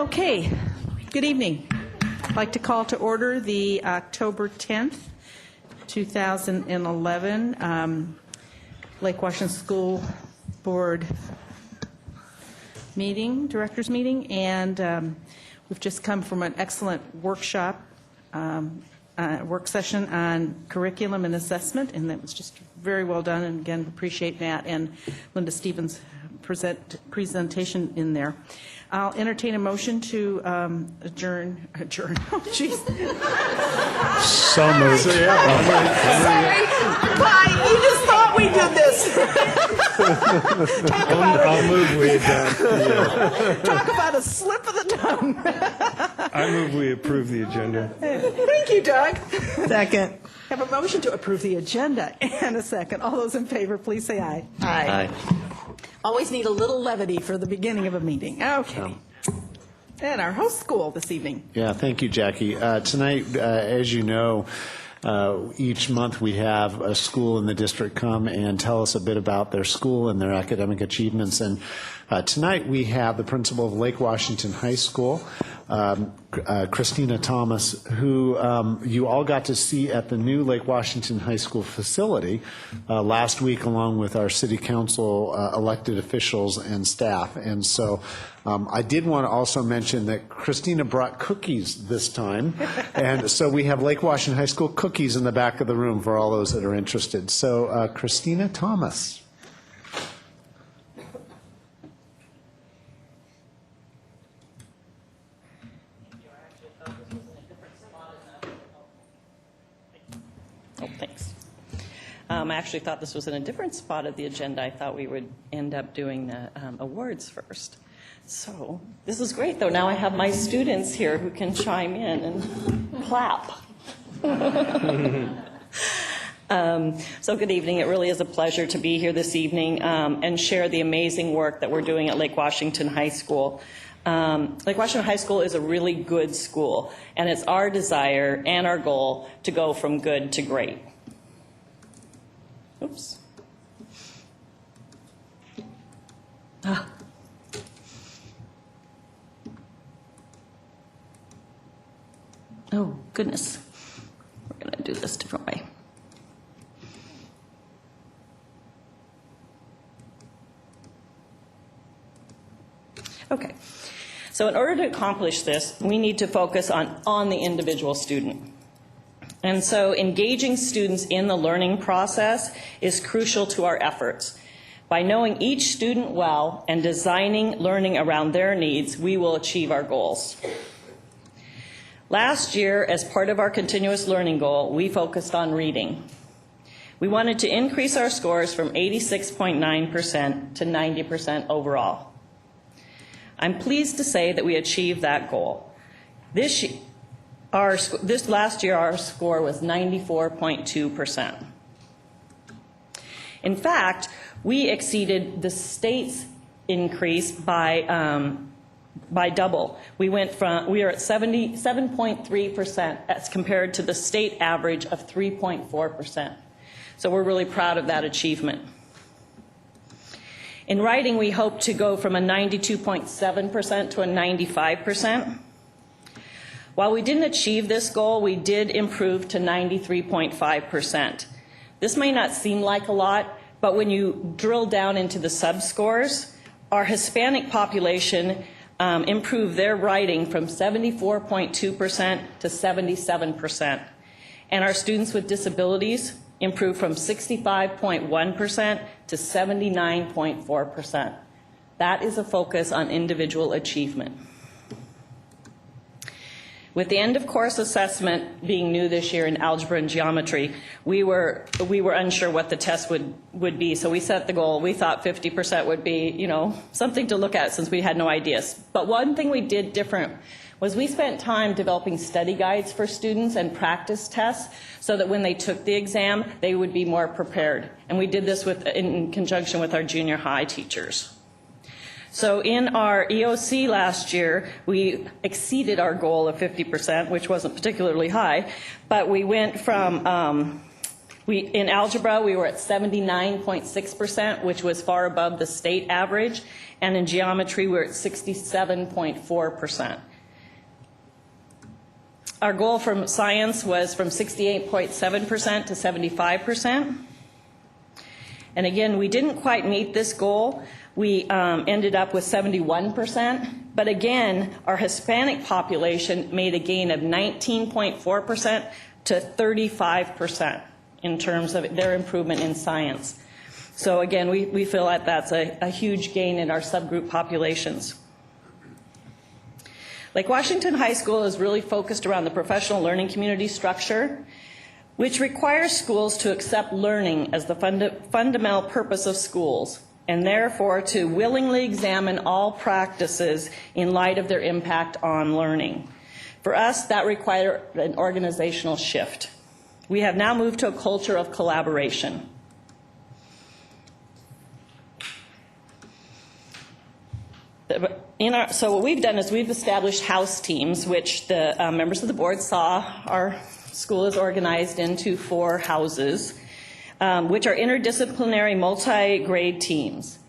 Okay, good evening. I'd like to call to order the October 10th, 2011 Lake Washington School Board meeting, directors meeting, and we've just come from an excellent workshop, work session on curriculum and assessment, and that was just very well done, and again, appreciate Matt and Linda Stevens' presentation in there. I'll entertain a motion to adjourn. Oh, jeez. So moved. Sorry. Bye. You just thought we did this. I'll move we adjourn. Talk about a slip of the tongue. I move we approve the agenda. Thank you, Doug. Second. Have a motion to approve the agenda and a second. All those in favor, please say aye. Aye. Always need a little levity for the beginning of a meeting. Okay. And our host school this evening. Yeah, thank you, Jackie. Tonight, as you know, each month we have a school in the district come and tell us a bit about their school and their academic achievements. And tonight we have the principal of Lake Washington High School, Christina Thomas, who you all got to see at the new Lake Washington High School facility last week, along with our city council elected officials and staff. And so I did want to also mention that Christina brought cookies this time. And so we have Lake Washington High School cookies in the back of the room for all those that are interested. So Christina Thomas. Oh, thanks. I actually thought this was in a different spot of the agenda. I thought we would end up doing the awards first. So this is great, though. Now I have my students here who can chime in and clap. So good evening. It really is a pleasure to be here this evening and share the amazing work that we're doing at Lake Washington High School. Lake Washington High School is a really good school, and it's our desire and our goal to go from good to great. Oops. Ah. Oh, goodness. We're going to do this a different way. Okay. So in order to accomplish this, we need to focus on the individual student. And so engaging students in the learning process is crucial to our efforts. By knowing each student well and designing learning around their needs, we will achieve our goals. Last year, as part of our continuous learning goal, we focused on reading. We wanted to increase our scores from 86.9% to 90% overall. I'm pleased to say that we achieved that goal. This last year, our score was 94.2%. In fact, we exceeded the state's increase by double. We are at 77.3% as compared to the state average of 3.4%. So we're really proud of that achievement. In writing, we hope to go from a 92.7% to a 95%. While we didn't achieve this goal, we did improve to 93.5%. This may not seem like a lot, but when you drill down into the subscores, our Hispanic population improved their writing from 74.2% to 77%. And our students with disabilities improved from 65.1% to 79.4%. That is a focus on individual achievement. With the end of course assessment being new this year in algebra and geometry, we were unsure what the test would be, so we set the goal. We thought 50% would be, something to look at since we had no ideas. But one thing we did different was we spent time developing study guides for students and practice tests so that when they took the exam, they would be more prepared. And we did this in conjunction with our junior high teachers. So in our EOC last year, we exceeded our goal of 50%, which wasn't particularly high, but we went from In algebra, we were at 79.6%, which was far above the state average, and in geometry, we're at 67.4%. Our goal from science was from 68.7% to 75%. And again, we didn't quite meet this goal. We ended up with 71%. But again, our Hispanic population made a gain of 19.4% to 35% in terms of their improvement in science. So again, we feel that that's a huge gain in our subgroup populations. Lake Washington High School is really focused around the professional learning community structure, which requires schools to accept learning as the fundamental purpose of schools, and therefore to willingly examine all practices in light of their impact on learning. For us, that required an organizational shift. We have now moved to a culture of collaboration. So what we've done is we've established house teams, which the members of the board saw. Our school is organized into 4 houses, which are interdisciplinary multi-grade teams.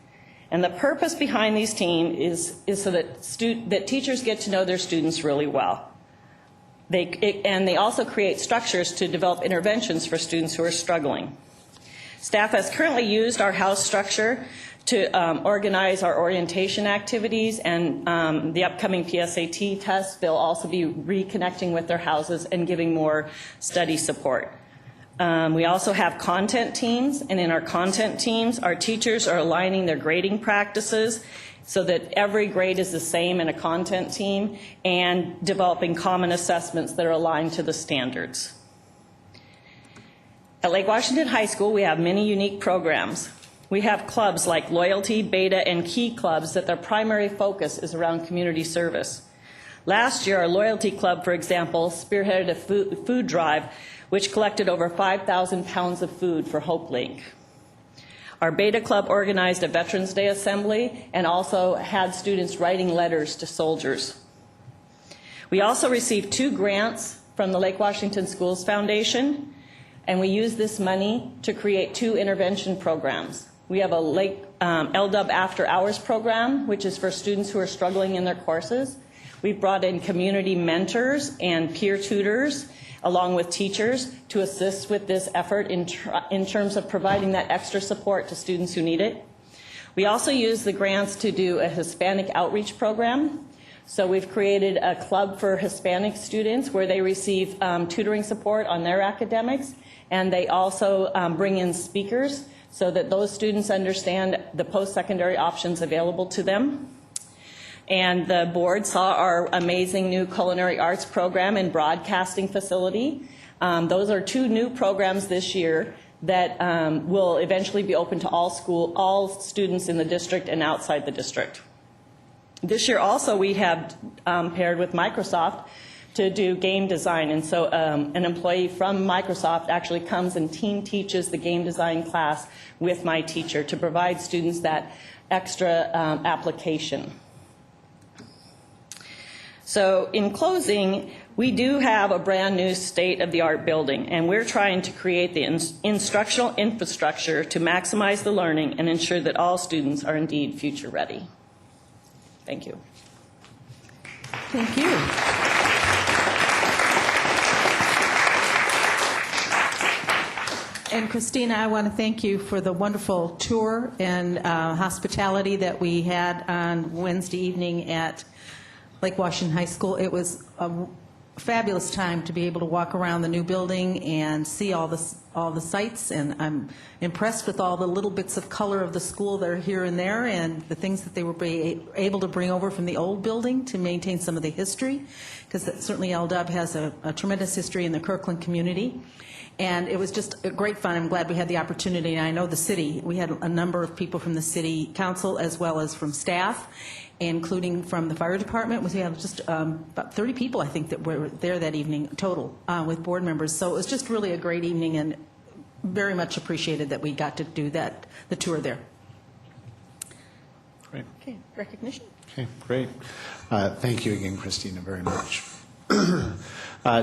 And the purpose behind these teams is so that teachers get to know their students really well. And they also create structures to develop interventions for students who are struggling. Staff has currently used our house structure to organize our orientation activities, and the upcoming PSAT test, they'll also be reconnecting with their houses and giving more study support. We also have content teams, and in our content teams, our teachers are aligning their grading practices so that every grade is the same in a content team, and developing common assessments that are aligned to the standards. At Lake Washington High School, we have many unique programs. We have clubs like Loyalty, Beta, and Key clubs that their primary focus is around community service. Last year, our Loyalty Club, for example, spearheaded a food drive which collected over 5,000 pounds of food for Hope Link. Our Beta Club organized a Veterans Day assembly and also had students writing letters to soldiers. We also received 2 grants from the Lake Washington Schools Foundation, and we used this money to create 2 intervention programs. We have a LW After Hours program, which is for students who are struggling in their courses. We've brought in community mentors and peer tutors, along with teachers, to assist with this effort in terms of providing that extra support to students who need it. We also use the grants to do a Hispanic outreach program. So we've created a club for Hispanic students where they receive tutoring support on their academics, and they also bring in speakers so that those students understand the post-secondary options available to them. And the board saw our amazing new culinary arts program and broadcasting facility. Those are 2 new programs this year that will eventually be open to all students in the district and outside the district. This year also we have paired with Microsoft to do game design, and so an employee from Microsoft actually comes and team teaches the game design class with my teacher to provide students that extra application. So in closing, we do have a brand new state-of-the-art building, and we're trying to create the instructional infrastructure to maximize the learning and ensure that all students are indeed future ready. Thank you. Thank you. And Christina, I want to thank you for the wonderful tour and hospitality that we had on Wednesday evening at Lake Washington High School. It was a fabulous time to be able to walk around the new building and see all the sights, and I'm impressed with all the little bits of color of the school that are here and there, and the things that they were able to bring over from the old building to maintain some of the history, because certainly LW has a tremendous history in the Kirkland community. And it was just great fun. I'm glad we had the opportunity. And I know the city, we had a number of people from the city council as well as from staff, including from the fire department. We have just about 30 people, I think, that were there that evening total with board members. So it was just really a great evening, and very much appreciated that we got to do the tour there. Great. Okay, recognition. Okay, great. Thank you again, Christina, very much.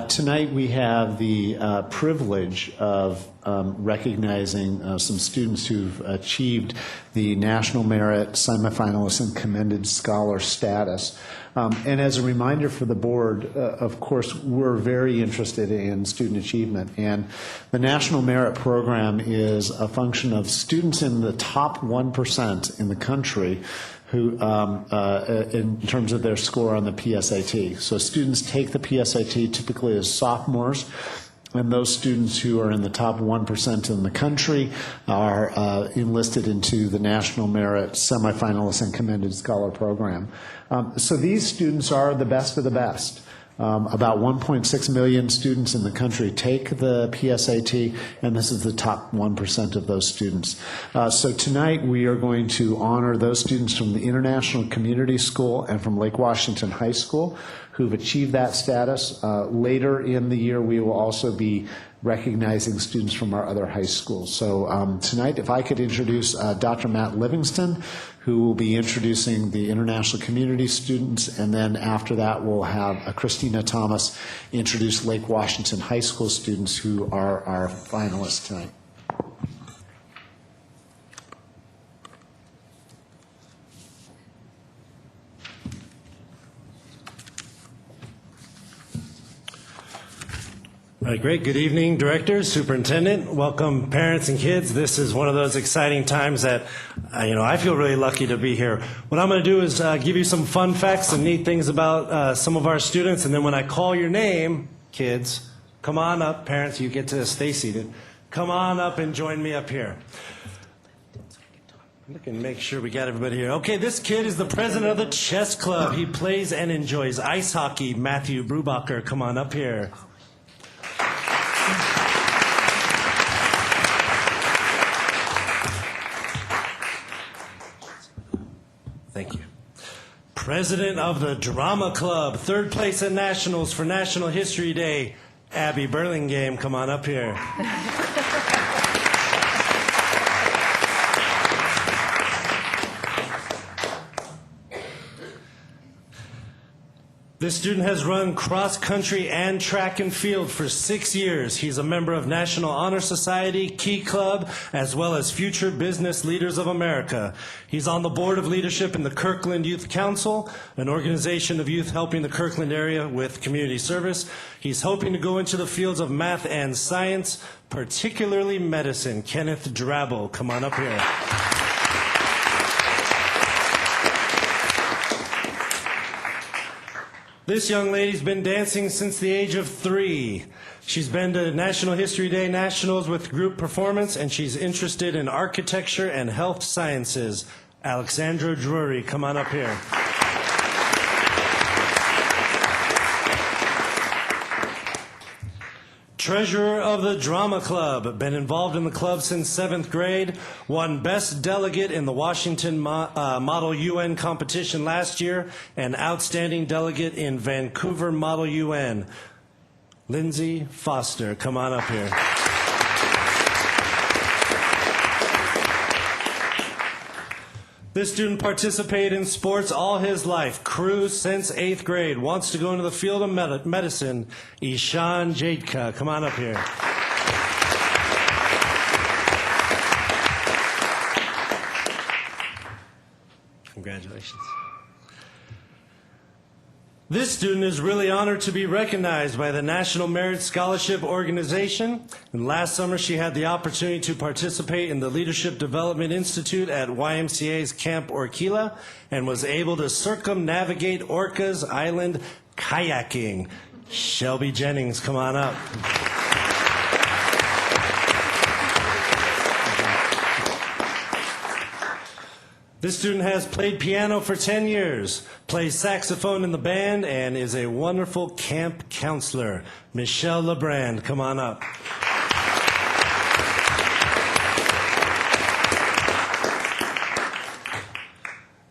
Tonight we have the privilege of recognizing some students who've achieved the National Merit Semifinalist and Commended Scholar status. And as a reminder for the board, of course, we're very interested in student achievement. And the National Merit Program is a function of students in the top 1% in the country who, in terms of their score on the PSAT. So students take the PSAT typically as sophomores, and those students who are in the top 1% in the country are enlisted into the National Merit Semifinalist and Commended Scholar Program. So these students are the best of the best. About 1.6 million students in the country take the PSAT, and this is the top 1% of those students. So tonight we are going to honor those students from the International Community School and from Lake Washington High School who've achieved that status. Later in the year we will also be recognizing students from our other high schools. So tonight, if I could introduce Dr. Matt Livingston, who will be introducing the international community students, and then after that we'll have Christina Thomas introduce Lake Washington High School students who are our finalists tonight. All right, great. Good evening, directors, superintendent. Welcome, parents and kids. This is one of those exciting times that, I feel really lucky to be here. What I'm going to do is give you some fun facts and neat things about some of our students, and then when I call your name, kids, come on up. Parents, you get to stay seated. Come on up and join me up here. Look and make sure we got everybody here. Okay, this kid is the president of the chess club. He plays and enjoys ice hockey. Matthew Brubacher, come on up here. Thank you. President of the Drama Club, third place at Nationals for National History Day, Abby Burlingame, come on up here. This student has run cross country and track and field for 6 years. He's a member of National Honor Society, Key Club, as well as Future Business Leaders of America. He's on the board of leadership in the Kirkland Youth Council, an organization of youth helping the Kirkland area with community service. He's hoping to go into the fields of math and science, particularly medicine. Kenneth Drabble, come on up here. This young lady's been dancing since the age of 3. She's been to National History Day Nationals with group performance, and she's interested in architecture and health sciences. Alexandra Drury, come on up here. Treasurer of the Drama Club, been involved in the club since 7th grade, won Best Delegate in the Washington Model UN competition last year, and Outstanding Delegate in Vancouver Model UN. Lindsay Foster, come on up here. This student participated in sports all his life, crew since 8th grade, wants to go into the field of medicine. Ishan Jadka, come on up here. Congratulations. This student is really honored to be recognized by the National Merit Scholarship Organization. And last summer, she had the opportunity to participate in the Leadership Development Institute at YMCA's Camp Orkila and was able to circumnavigate Orcas Island kayaking. Shelby Jennings, come on up. This student has played piano for 10 years, plays saxophone in the band, and is a wonderful camp counselor. Michelle LeBrand, come on up.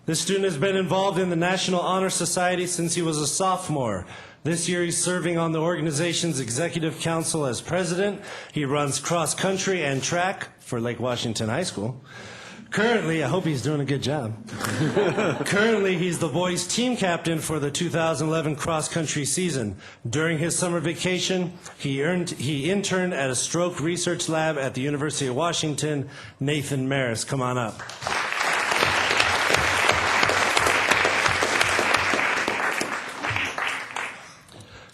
This student has been involved in the National Honor Society since he was a sophomore. This year he's serving on the organization's executive council as president. He runs cross country and track for Lake Washington High School. Currently, I hope he's doing a good job. Currently, he's the boys' team captain for the 2011 cross-country season. During his summer vacation, he interned at a stroke research lab at the University of Washington. Nathan Maris, come on up.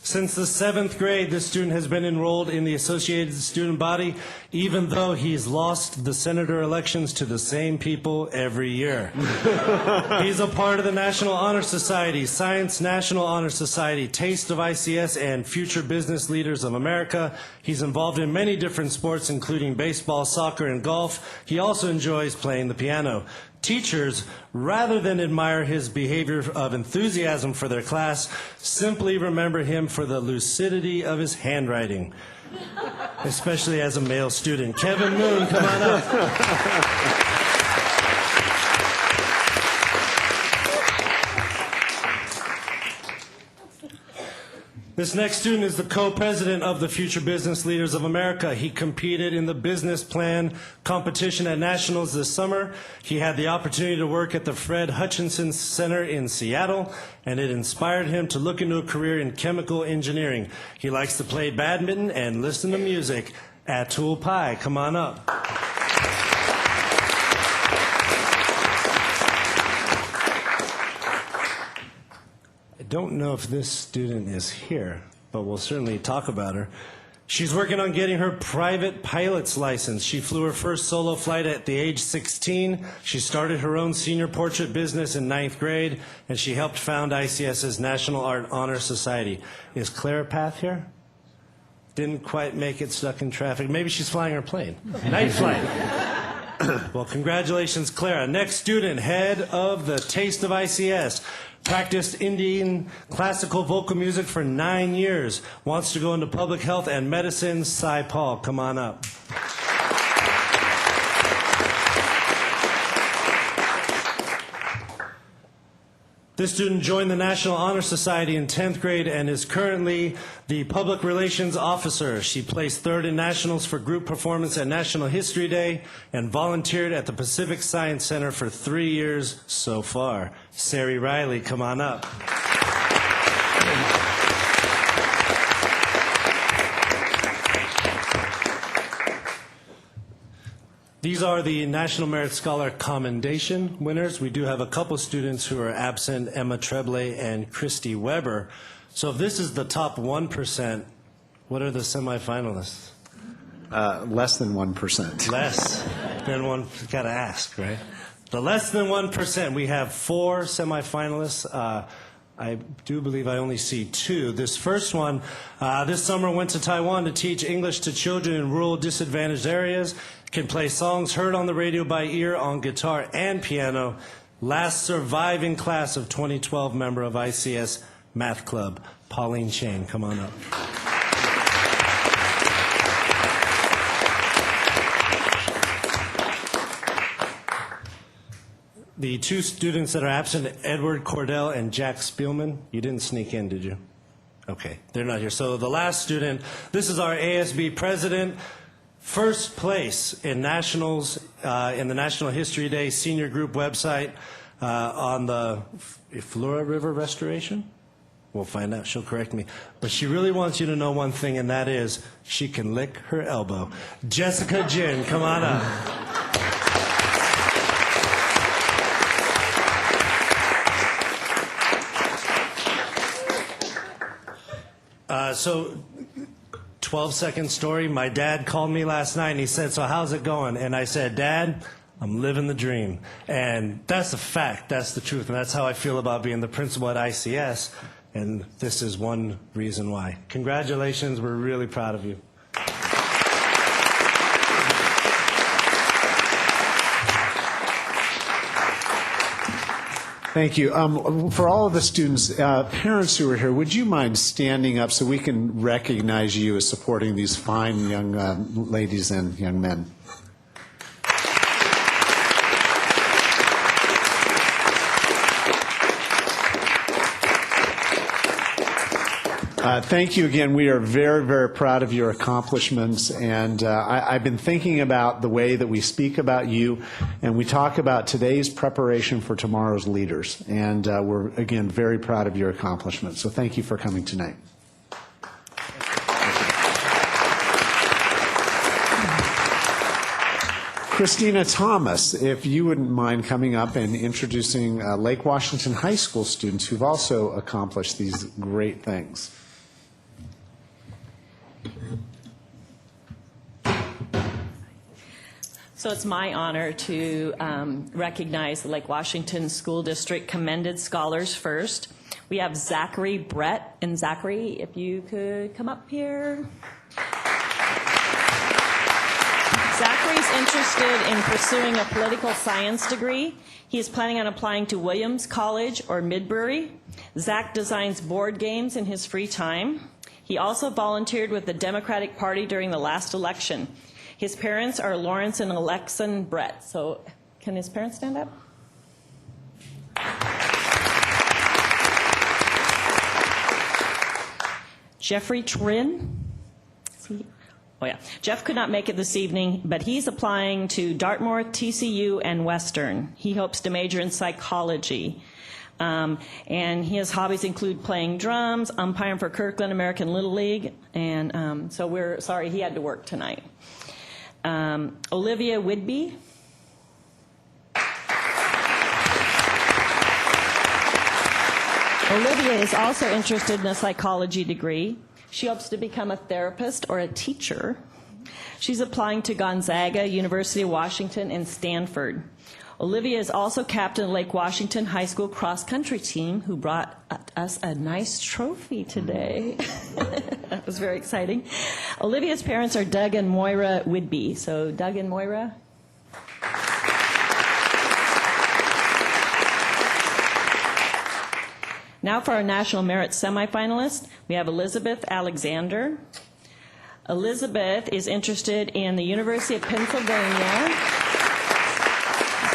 Since the 7th grade, this student has been enrolled in the Associated Student Body, even though he's lost the senator elections to the same people every year. He's a part of the National Honor Society, Science National Honor Society, Taste of ICS, and Future Business Leaders of America. He's involved in many different sports, including baseball, soccer, and golf. He also enjoys playing the piano. Teachers, rather than admire his behavior of enthusiasm for their class, simply remember him for the lucidity of his handwriting, especially as a male student. Kevin Moon, come on up. This next student is the co-president of the Future Business Leaders of America. He competed in the business plan competition at Nationals this summer. He had the opportunity to work at the Fred Hutchinson Center in Seattle, and it inspired him to look into a career in chemical engineering. He likes to play badminton and listen to music. Atul Pai, come on up. I don't know if this student is here, but we'll certainly talk about her. She's working on getting her private pilot's license. She flew her first solo flight at the age 16. She started her own senior portrait business in 9th grade, and she helped found ICS's National Art Honor Society. Is Clara Path here? Didn't quite make it, stuck in traffic. Maybe she's flying her plane. Night flight. Well, congratulations, Clara. Next student, head of the Taste of ICS. Practiced Indian classical vocal music for 9 years. Wants to go into public health and medicine. Sai Paul, come on up. This student joined the National Honor Society in 10th grade and is currently the Public Relations Officer. She placed 3rd in Nationals for group performance at National History Day and volunteered at the Pacific Science Center for 3 years so far. Sari Riley, come on up. These are the National Merit Scholar Commendation winners. We do have a couple students who are absent, Emma Treblay and Christy Weber. So if this is the top 1%, what are the semifinalists? Less than 1%. Less than one, gotta ask, right? The less than 1%, we have 4 semifinalists. I do believe I only see 2. This first one, this summer went to Taiwan to teach English to children in rural disadvantaged areas. Can play songs heard on the radio by ear on guitar and piano. Last surviving class of 2012 member of ICS Math Club, Pauline Chang. Come on up. The 2 students that are absent, Edward Cordell and Jack Spielman. You didn't sneak in, did you? Okay, they're not here. So the last student, this is our ASB president. First place in Nationals, in the National History Day Senior Group website on the Flora River restoration. We'll find out. She'll correct me. But she really wants you to know one thing, and that is she can lick her elbow. Jessica Jin, come on up. So 12-second story. My dad called me last night and he said, "So how's it going?" And I said, "Dad, I'm living the dream." And that's a fact. That's the truth. And that's how I feel about being the principal at ICS. And this is one reason why. Congratulations. We're really proud of you. Thank you. For all of the students, parents who are here, would you mind standing up so we can recognize you as supporting these fine young ladies and young men? Thank you again. We are very, very proud of your accomplishments, and I've been thinking about the way that we speak about you, and we talk about today's preparation for tomorrow's leaders, and we're, again, very proud of your accomplishments. So thank you for coming tonight. Christina Thomas, if you wouldn't mind coming up and introducing Lake Washington High School students who've also accomplished these great things. So it's my honor to recognize the Lake Washington School District Commended Scholars first. We have Zachary Brett. And Zachary, if you could come up here. Zachary's interested in pursuing a political science degree. He is planning on applying to Williams College or Midbury. Zach designs board games in his free time. He also volunteered with the Democratic Party during the last election. His parents are Lawrence and Alexan Brett. So can his parents stand up? Jeffrey Trin. Oh, yeah. Jeff could not make it this evening, but he's applying to Dartmouth, TCU, and Western. He hopes to major in psychology. And his hobbies include playing drums, umpiring for Kirkland American Little League, and so we're sorry he had to work tonight. Olivia Whidbey. Olivia is also interested in a psychology degree. She hopes to become a therapist or a teacher. She's applying to Gonzaga, University of Washington, and Stanford. Olivia is also captain of Lake Washington High School cross-country team, who brought us a nice trophy today. That was very exciting. Olivia's parents are Doug and Moira Whidbey. So Doug and Moira. Now for our National Merit semifinalists, we have Elizabeth Alexander. Elizabeth is interested in the University of Pennsylvania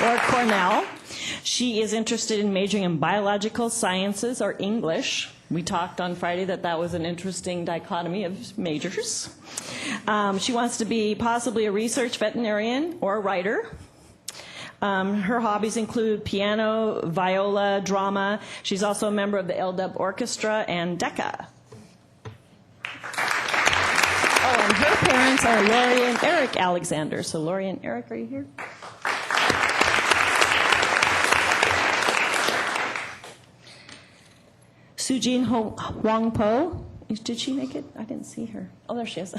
or Cornell. She is interested in majoring in biological sciences or English. We talked on Friday that that was an interesting dichotomy of majors. She wants to be possibly a research veterinarian or a writer. Her hobbies include piano, viola, drama. She's also a member of the LDUB Orchestra and DECA. Oh, and her parents are Lori and Eric Alexander. So Lori and Eric, are you here? Sujin Wangpo. Did she make it? I didn't see her. Oh, there she is.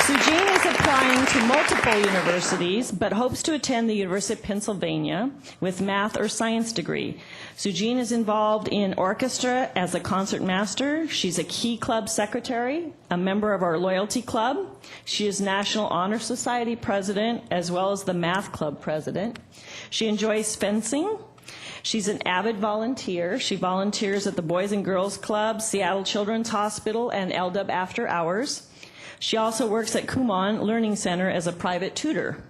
Sujin is applying to multiple universities, but hopes to attend the University of Pennsylvania with math or science degree. Sujin is involved in orchestra as a concert master. She's a Key Club secretary, a member of our Loyalty Club. She is National Honor Society president, as well as the Math Club president. She enjoys fencing. She's an avid volunteer. She volunteers at the Boys and Girls Club, Seattle Children's Hospital, and LDUB After Hours. She also works at Kumon Learning Center as a private tutor.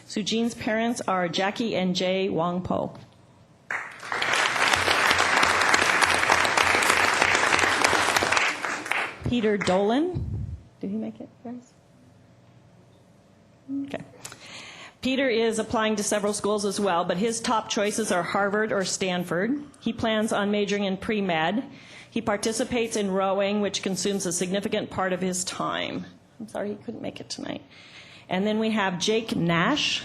Sujin's parents are Jackie and Jay Wangpo. Peter Dolan. Did he make it, guys? Okay. Peter is applying to several schools as well, but his top choices are Harvard or Stanford. He plans on majoring in pre-med. He participates in rowing, which consumes a significant part of his time. I'm sorry he couldn't make it tonight. And then we have Jake Nash.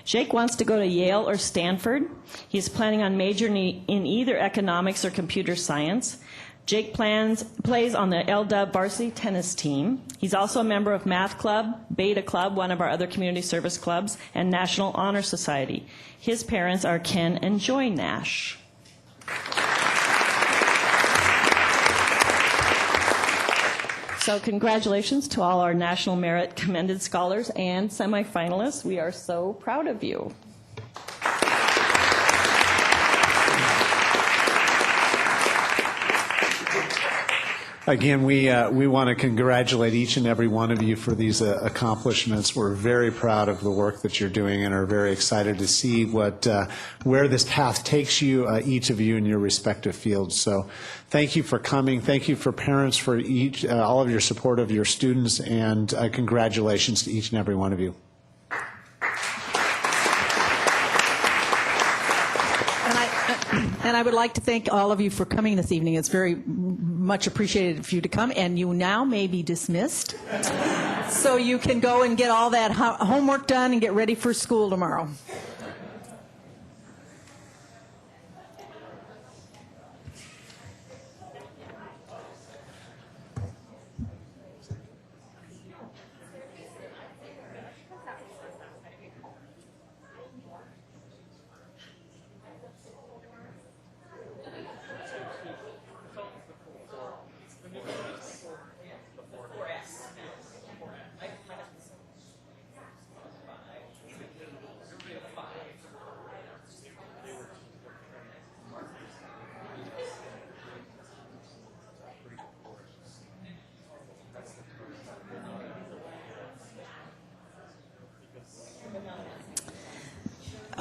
Jake wants to go to Yale or Stanford. He's planning on majoring in either economics or computer science. Jake plays on the LDUB varsity tennis team. He's also a member of Math Club, Beta Club, one of our other community service clubs, and National Honor Society. His parents are Ken and Joy Nash. So congratulations to all our National Merit Commended Scholars and semifinalists. We are so proud of you. Again, we want to congratulate each and every one of you for these accomplishments. We're very proud of the work that you're doing and are very excited to see where this path takes you, each of you in your respective fields. So thank you for coming. Thank you for parents for all of your support of your students, and congratulations to each and every one of you. And I would like to thank all of you for coming this evening. It's very much appreciated for you to come, and you now may be dismissed. So you can go and get all that homework done and get ready for school tomorrow.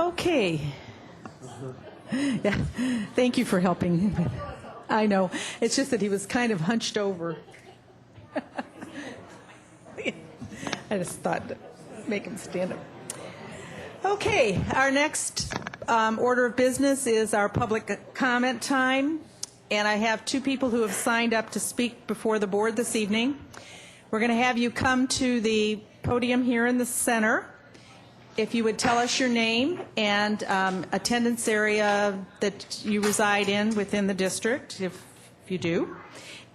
Okay. Yeah. Thank you for helping. I know. It's just that he was kind of hunched over. I just thought, make him stand up. Okay. Our next order of business is our public comment time. And I have two people who have signed up to speak before the board this evening. We're going to have you come to the podium here in the center. If you would tell us your name and attendance area that you reside in within the district, if you do.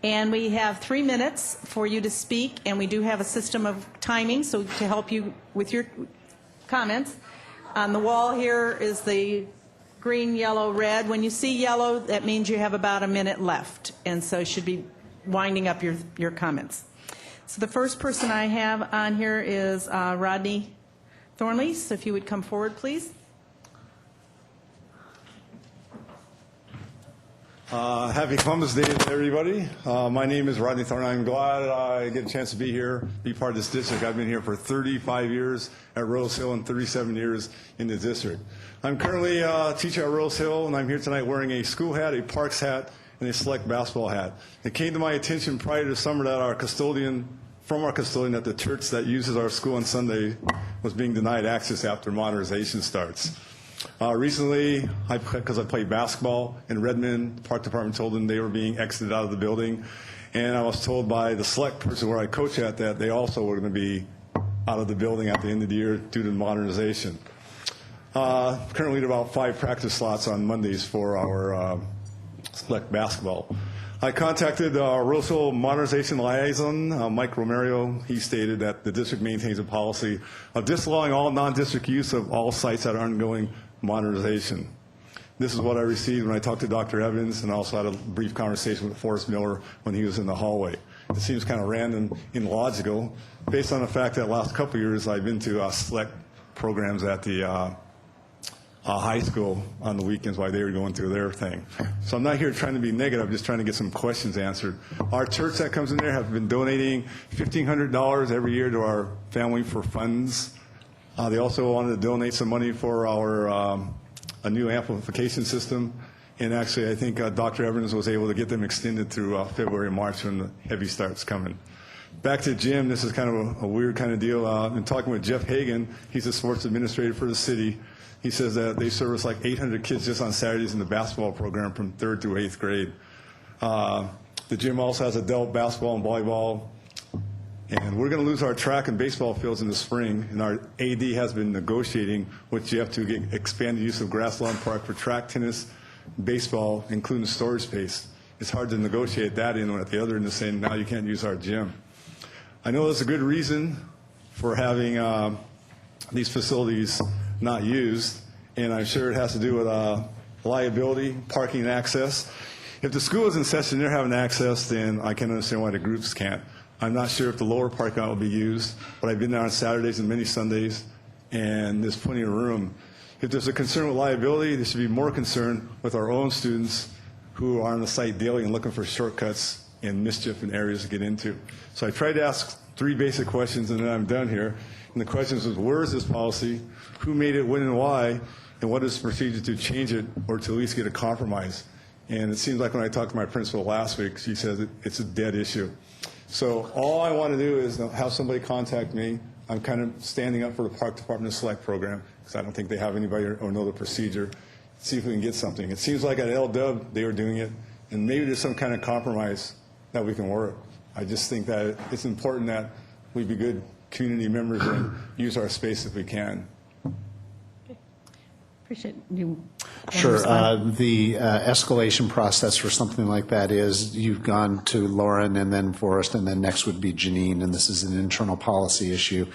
And we have 3 minutes for you to speak, and we do have a system of timing so to help you with your comments. On the wall here is the green, yellow, red. When you see yellow, that means you have about a minute left, and so you should be winding up your comments. So the first person I have on here is Rodney Thornley, so if you would come forward, please. Happy Columbus Day to everybody. My name is Rodney Thornley. I'm glad I get a chance to be here, be part of this district. I've been here for 35 years at Rose Hill and 37 years in the district. I'm currently a teacher at Rose Hill, and I'm here tonight wearing a school hat, a Parks hat, and a select basketball hat. It came to my attention prior to the summer that our custodian that the church that uses our school on Sunday was being denied access after modernization starts. Recently, because I played basketball in Redmond, the park department told them they were being exited out of the building. And I was told by the select person where I coach at that they also were going to be out of the building at the end of the year due to modernization. Currently, there are about 5 practice slots on Mondays for our select basketball. I contacted Rose Hill Modernization Liaison, Mike Romario. He stated that the district maintains a policy of disallowing all non-district use of all sites that are undergoing modernization. This is what I received when I talked to Dr. Evans and also had a brief conversation with Forrest Miller when he was in the hallway. It seems kind of random and illogical based on the fact that the last couple of years I've been to select programs at the high school on the weekends while they were going through their thing. So I'm not here trying to be negative, I'm just trying to get some questions answered. Our church that comes in there have been donating $1,500 every year to our family for funds. They also wanted to donate some money for our a new amplification system. And actually, I think Dr. Evans was able to get them extended through February and March when the heavy starts coming. Back to Jim, this is kind of a weird kind of deal. I've been talking with Jeff Hagan. He's the sports administrator for the city. He says that they service like 800 kids just on Saturdays in the basketball program from 3rd through 8th grade. The gym also has adult basketball and volleyball. And we're going to lose our track and baseball fields in the spring. And our AD has been negotiating with Jeff to get expanded use of Grass Lawn Park for track, tennis, baseball, including storage space. It's hard to negotiate that in when at the other end is saying, now you can't use our gym. I know there's a good reason for having these facilities not used, and I'm sure it has to do with liability, parking, and access. If the school is in session, they're having access, then I can understand why the groups can't. I'm not sure if the lower parking lot will be used, but I've been there on Saturdays and many Sundays, and there's plenty of room. If there's a concern with liability, there should be more concern with our own students who are on the site daily and looking for shortcuts and mischief and areas to get into. So I tried to ask 3 basic questions, and then I'm done here. And the questions was, where is this policy? Who made it, when, and why? And what is the procedure to change it or to at least get a compromise? And it seems like when I talked to my principal last week, she says it's a dead issue. So all I want to do is have somebody contact me. I'm kind of standing up for the Park Department Select program because I don't think they have anybody or know the procedure. See if we can get something. It seems like at LW they were doing it, and maybe there's some kind of compromise that we can work. I just think that it's important that we be good community members and use our space if we can. Appreciate you. Sure. The escalation process for something like that is you've gone to Lauren and then Forrest, and then next would be Janine, and this is an internal policy issue.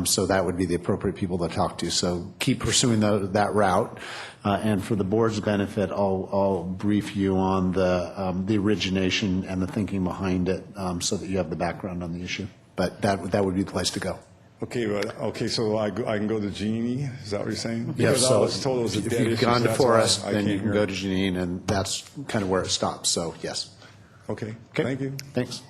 So that would be the appropriate people to talk to. So keep pursuing that route. And for the board's benefit, I'll brief you on the origination and the thinking behind it so that you have the background on the issue. But that would be the place to go. Okay, so I can go to Jeannie? Is that what you're saying? Yeah, Because I so was told it was a if dead you've issue, gone so to that's why Forrest, I then you came can here. go to Janine, and that's kind of where it stops. So, yes. Okay, Okay. thank you. Thanks.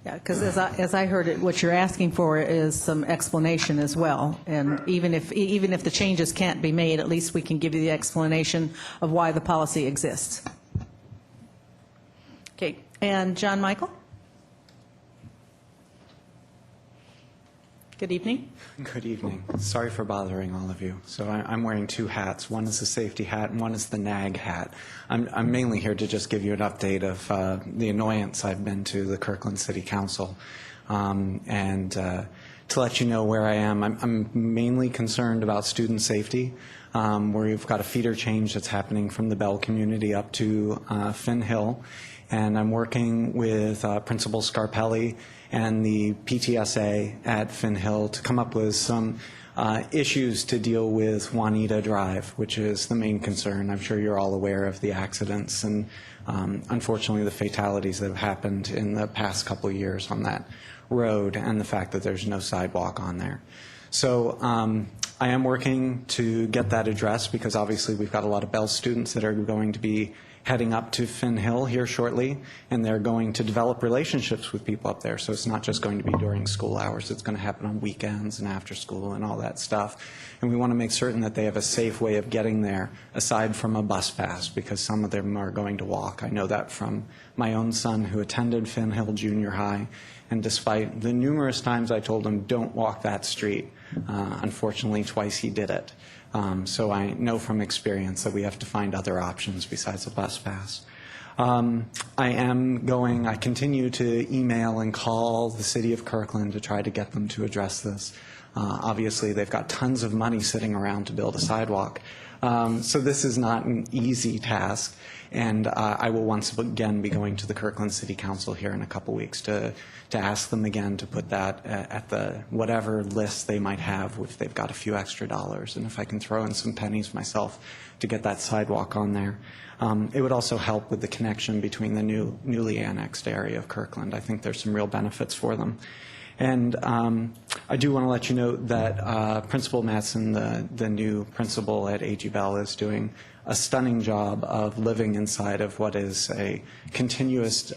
Yeah, because as I heard it, what you're asking for is some explanation as well. And even if the changes can't be made, at least we can give you the explanation of why the policy exists. Okay, and John Michael? Good evening. Good evening. Sorry for bothering all of you. So I'm wearing 2 hats. One is the safety hat and one is the NAG hat. I'm mainly here to just give you an update of the annoyance I've been to the Kirkland City Council and to let you know where I am. I'm mainly concerned about student safety, where we've got a feeder change that's happening from the Bell community up to Finn Hill. And I'm working with Principal Scarpelli and the PTSA at Finn Hill to come up with some issues to deal with Juanita Drive, which is the main concern. I'm sure you're all aware of the accidents and unfortunately the fatalities that have happened in the past couple of years on that road and the fact that there's no sidewalk on there. So I am working to get that addressed because obviously we've got a lot of Bell students that are going to be heading up to Finn Hill here shortly, and they're going to develop relationships with people up there. So it's not just going to be during school hours. It's going to happen on weekends and after school and all that stuff. And we want to make certain that they have a safe way of getting there, aside from a bus pass, because some of them are going to walk. I know that from my own son who attended Finn Hill Junior High, and despite the numerous times I told him, don't walk that street, unfortunately twice he did it. So I know from experience that we have to find other options besides a bus pass. I continue to email and call the city of Kirkland to try to get them to address this. Obviously, they've got tons of money sitting around to build a sidewalk. So this is not an easy task. And I will once again be going to the Kirkland City Council here in a couple weeks to ask them again to put that at the whatever list they might have if they've got a few extra dollars. And if I can throw in some pennies myself to get that sidewalk on there. It would also help with the connection between the newly annexed area of Kirkland. I think there's some real benefits for them. And I do want to let you know that Principal Matson, the new principal at A.G. Bell, is doing a stunning job of living inside of what is a continuous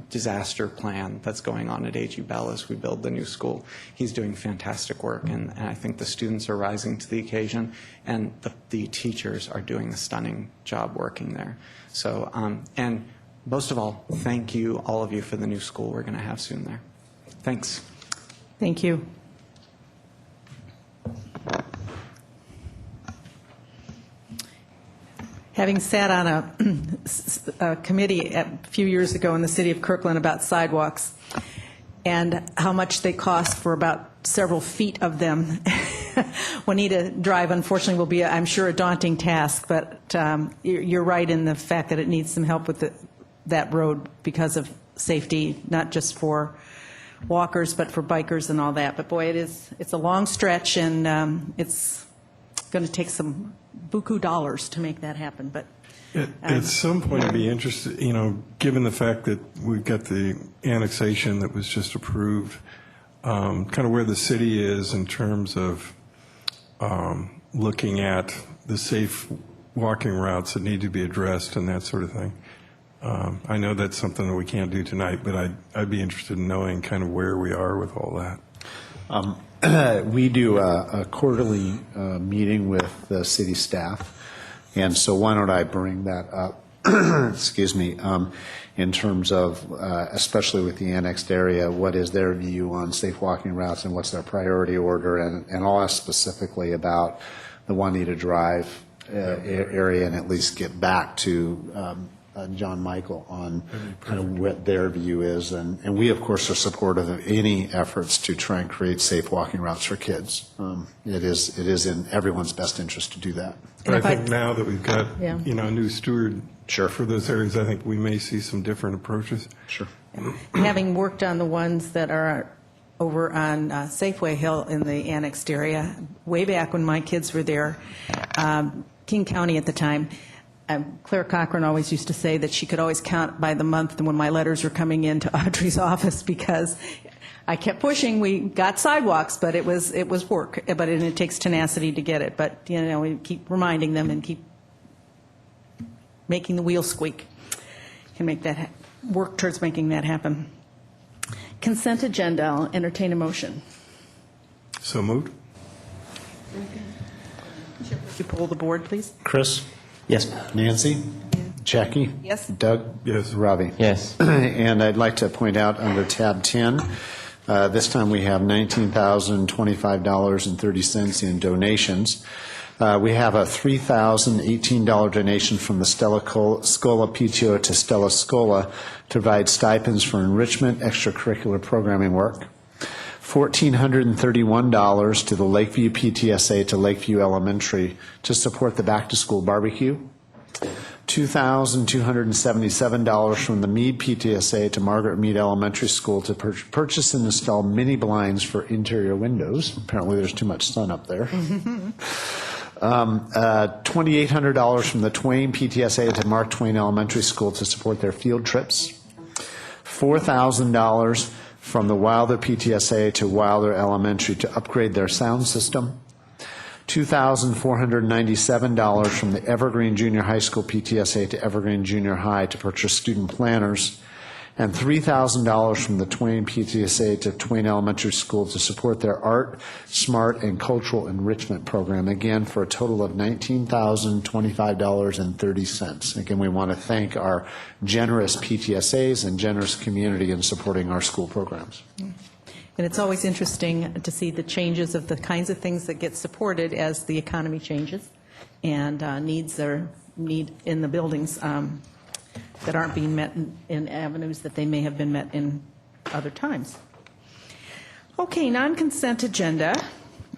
disaster plan that's going on at A.G. Bell as we build the new school. He's doing fantastic work, and I think the students are rising to the occasion, and the teachers are doing a stunning job working there. So, and most of all, thank you, all of you, for the new school we're going to have soon there. Thanks. Thank you. Having sat on a committee a few years ago in the city of Kirkland about sidewalks and how much they cost for about several feet of them, Juanita Drive, unfortunately, will be, I'm sure, a daunting task, but you're right in the fact that it needs some help with that road because of safety, not just for walkers, but for bikers and all that. But boy, it's a long stretch, and it's going to take some buku dollars to make that happen. But At some point, I'd be interested, given the fact that we've got the annexation that was just approved, kind of where the city is in terms of looking at the safe walking routes that need to be addressed and that sort of thing. I know that's something that we can't do tonight, but I'd be interested in knowing kind of where we are with all that. We do a quarterly meeting with the city staff, and so why don't I bring that up, excuse me, in terms of, especially with the annexed area, what is their view on safe walking routes and what's their priority order, and I'll ask specifically about the Juanita Drive area and at least get back to John Michael on kind of what their view is. And we, of course, are supportive of any efforts to try and create safe walking routes for kids. It is in everyone's best interest to do that. But if I I- think now that we've got, Yeah. a new steward Sure. for those areas, I think we may see some different approaches. Sure. Having worked on the ones that are over on Safeway Hill in the annexed area, way back when my kids were there, King County at the time, Claire Cochran always used to say that she could always count by the month when my letters were coming into Audrey's office because I kept pushing. We got sidewalks, but it was work. But it takes tenacity to get it. But we keep reminding them and keep making the wheel squeak. Can make that work towards making that happen. Consent agenda. I'll entertain a motion. So moved? Would you poll the board, please? Chris? Yes. Nancy? Jackie? Yes. Doug? Yes. Robbie? Yes. And I'd like to point out under tab 10, this time we have $19,025.30 in donations. We have a $3,018 donation from the Stella Scola PTO to Stella Scola to provide stipends for enrichment, extracurricular programming work. $1,431 to the Lakeview PTSA to Lakeview Elementary to support the back-to-school barbecue. $2,277 from the Meade PTSA to Margaret Meade Elementary School to purchase and install mini blinds for interior windows. Apparently there's too much sun up there. $2,800 from the Twain PTSA to Mark Twain Elementary School to support their field trips. $4,000 from the Wilder PTSA to Wilder Elementary to upgrade their sound system. $2,497 from the Evergreen Junior High School PTSA to Evergreen Junior High to purchase student planners. And $3,000 from the Twain PTSA to Twain Elementary School to support their art, smart, and cultural enrichment program, again, for a total of $19,025.30. Again, we want to thank our generous PTSAs and generous community in supporting our school programs. And it's always interesting to see the changes of the kinds of things that get supported as the economy changes and needs in the buildings that aren't being met in avenues that they may have been met in other times. Okay, non-consent agenda.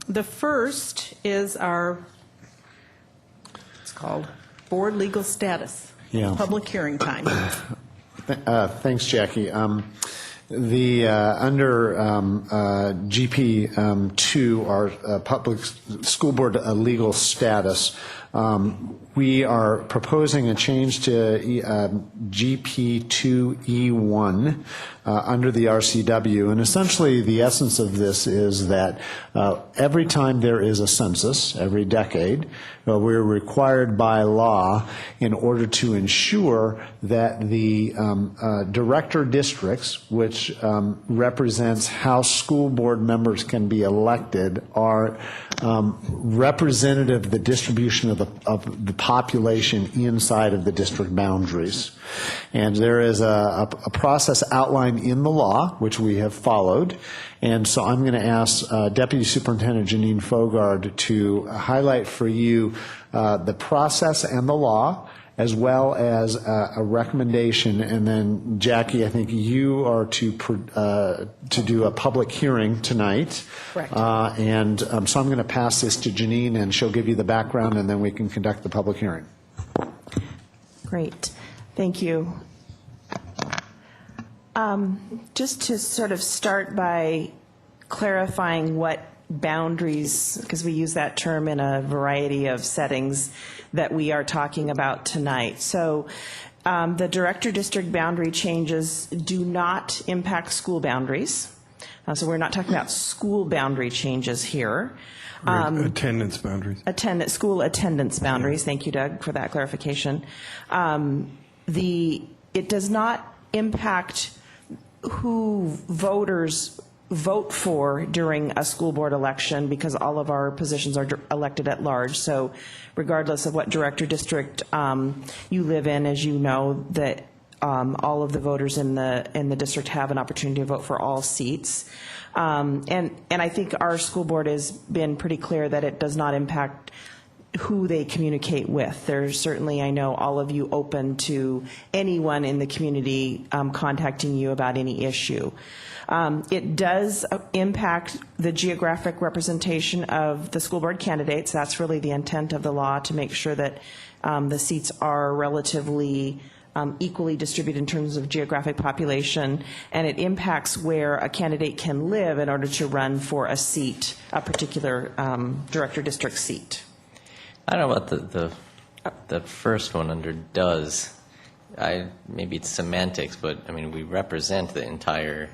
The first is it's called board legal status. Yeah. Public hearing time. Thanks, Jackie. Under GP2, our public school board legal status, we are proposing a change to GP2E1 under the RCW. And essentially, the essence of this is that every time there is a census, every decade, we're required by law in order to ensure that the director districts, which represents how school board members can be elected, are representative of the distribution of the population inside of the district boundaries. And there is a process outlined in the law, which we have followed. And so I'm going to ask Deputy Superintendent Janine Fogard to highlight for you the process and the law, as well as a recommendation. And then, Jackie, I think you are to do a public hearing tonight. Correct. So I'm going to pass this to Janine, and she'll give you the background, and then we can conduct the public hearing. Great. Thank you. Just to sort of start by clarifying what boundaries, because we use that term in a variety of settings that we are talking about tonight. So the director district boundary changes do not impact school boundaries. So we're not talking about school boundary changes here. Attendance boundaries. School attendance boundaries. Thank you, Doug, for that clarification. The it does not impact who voters vote for during a school board election, because all of our positions are elected at large. So regardless of what director district you live in, as you know, that all of the voters in the district have an opportunity to vote for all seats. And I think our school board has been pretty clear that it does not impact who they communicate with. There's certainly, I know, all of you open to anyone in the community contacting you about any issue. It does impact the geographic representation of the school board candidates. That's really the intent of the law, to make sure that the seats are relatively equally distributed in terms of geographic population, and it impacts where a candidate can live in order to run for a seat, a particular director district seat. I don't know about the first one under does. Maybe it's semantics, but I mean, we represent the entire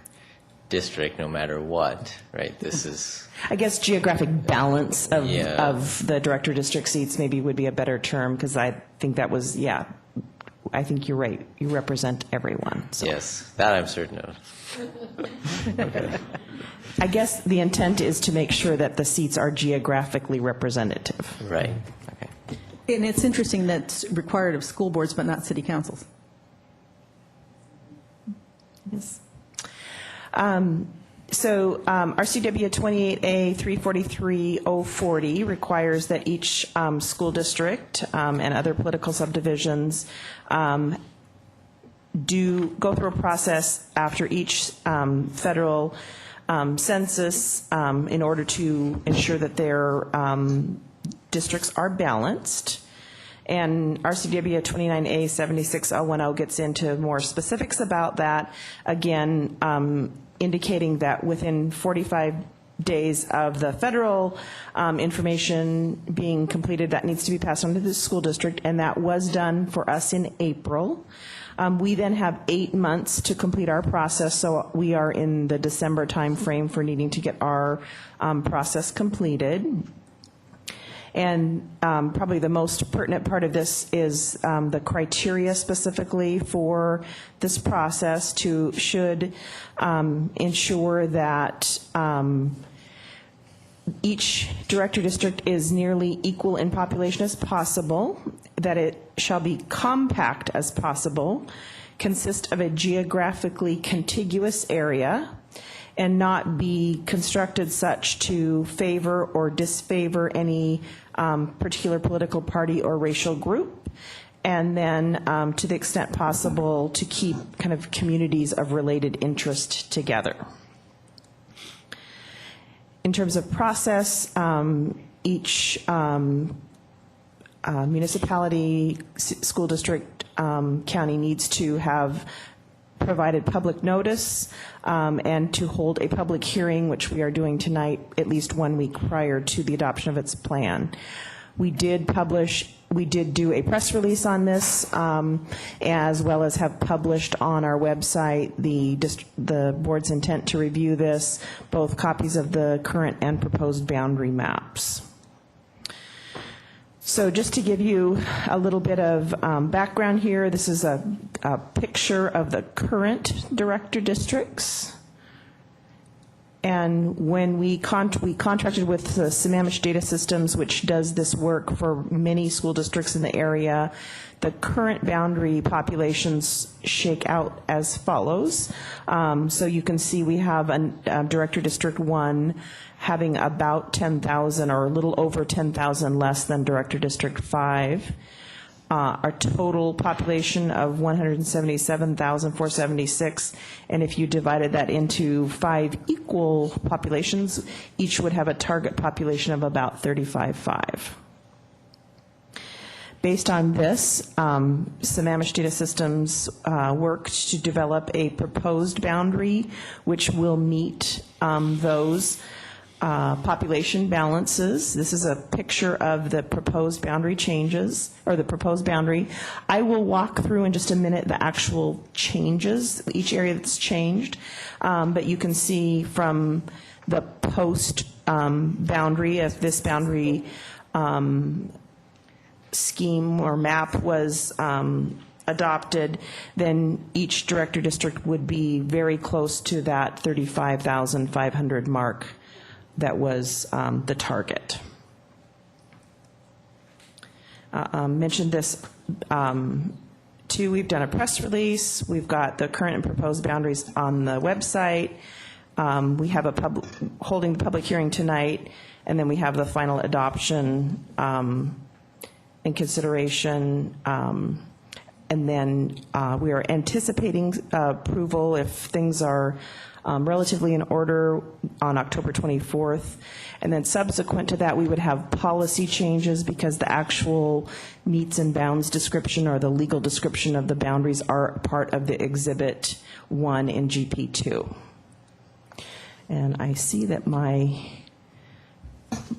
district no matter what, right? This is, I guess, geographic balance of, Yeah. of the director district seats maybe would be a better term, because I think that was, yeah, I think you're right. You represent everyone. So. yes, that I'm certain of. I guess the intent is to make sure that the seats are geographically representative. Right. Okay. And it's interesting that's required of school boards, but not city councils. Yes. So RCW 28A 343-040 requires that each school district and other political subdivisions do go through a process after each federal census in order to ensure that their districts are balanced. And RCW 29A 76010 gets into more specifics about that, again, indicating that within 45 days of the federal information being completed, that needs to be passed on to the school district, and that was done for us in April. We then have 8 months to complete our process, so we are in the December timeframe for needing to get our process completed. And probably the most pertinent part of this is the criteria specifically for this process should ensure that each director district is nearly equal in population as possible, that it shall be compact as possible, consist of a geographically contiguous area, and not be constructed such to favor or disfavor any particular political party or racial group, and then to the extent possible to keep kind of communities of related interest together. In terms of process, each municipality, school district, county needs to have provided public notice and to hold a public hearing, which we are doing tonight, at least 1 week prior to the adoption of its plan. We did do a press release on this, as well as have published on our website the board's intent to review this, both copies of the current and proposed boundary maps. So just to give you a little bit of background here, this is a picture of the current director districts. And when we contracted with the Sammamish Data Systems, which does this work for many school districts in the area, the current boundary populations shake out as follows. So you can see we have a Director District 1 having about 10,000 or a little over 10,000 less than Director District 5. Our total population of 177,476, and if you divided that into 5 equal populations, each would have a target population of about 35.5. Based on this, Sammamish Data Systems worked to develop a proposed boundary which will meet those population balances. This is a picture of the proposed boundary changes, or the proposed boundary. I will walk through in just a minute the actual changes, each area that's changed, but you can see from the post boundary, if this boundary scheme or map was adopted, then each director district would be very close to that 35,500 mark that was the target. Mentioned this too. We've done a press release. We've got the current and proposed boundaries on the website. We have holding the public hearing tonight, and then we have the final adoption in consideration. And then we are anticipating approval if things are relatively in order on October 24th. And then subsequent to that, we would have policy changes because the actual meets and bounds description or the legal description of the boundaries are part of the Exhibit 1 in GP2. And I see that what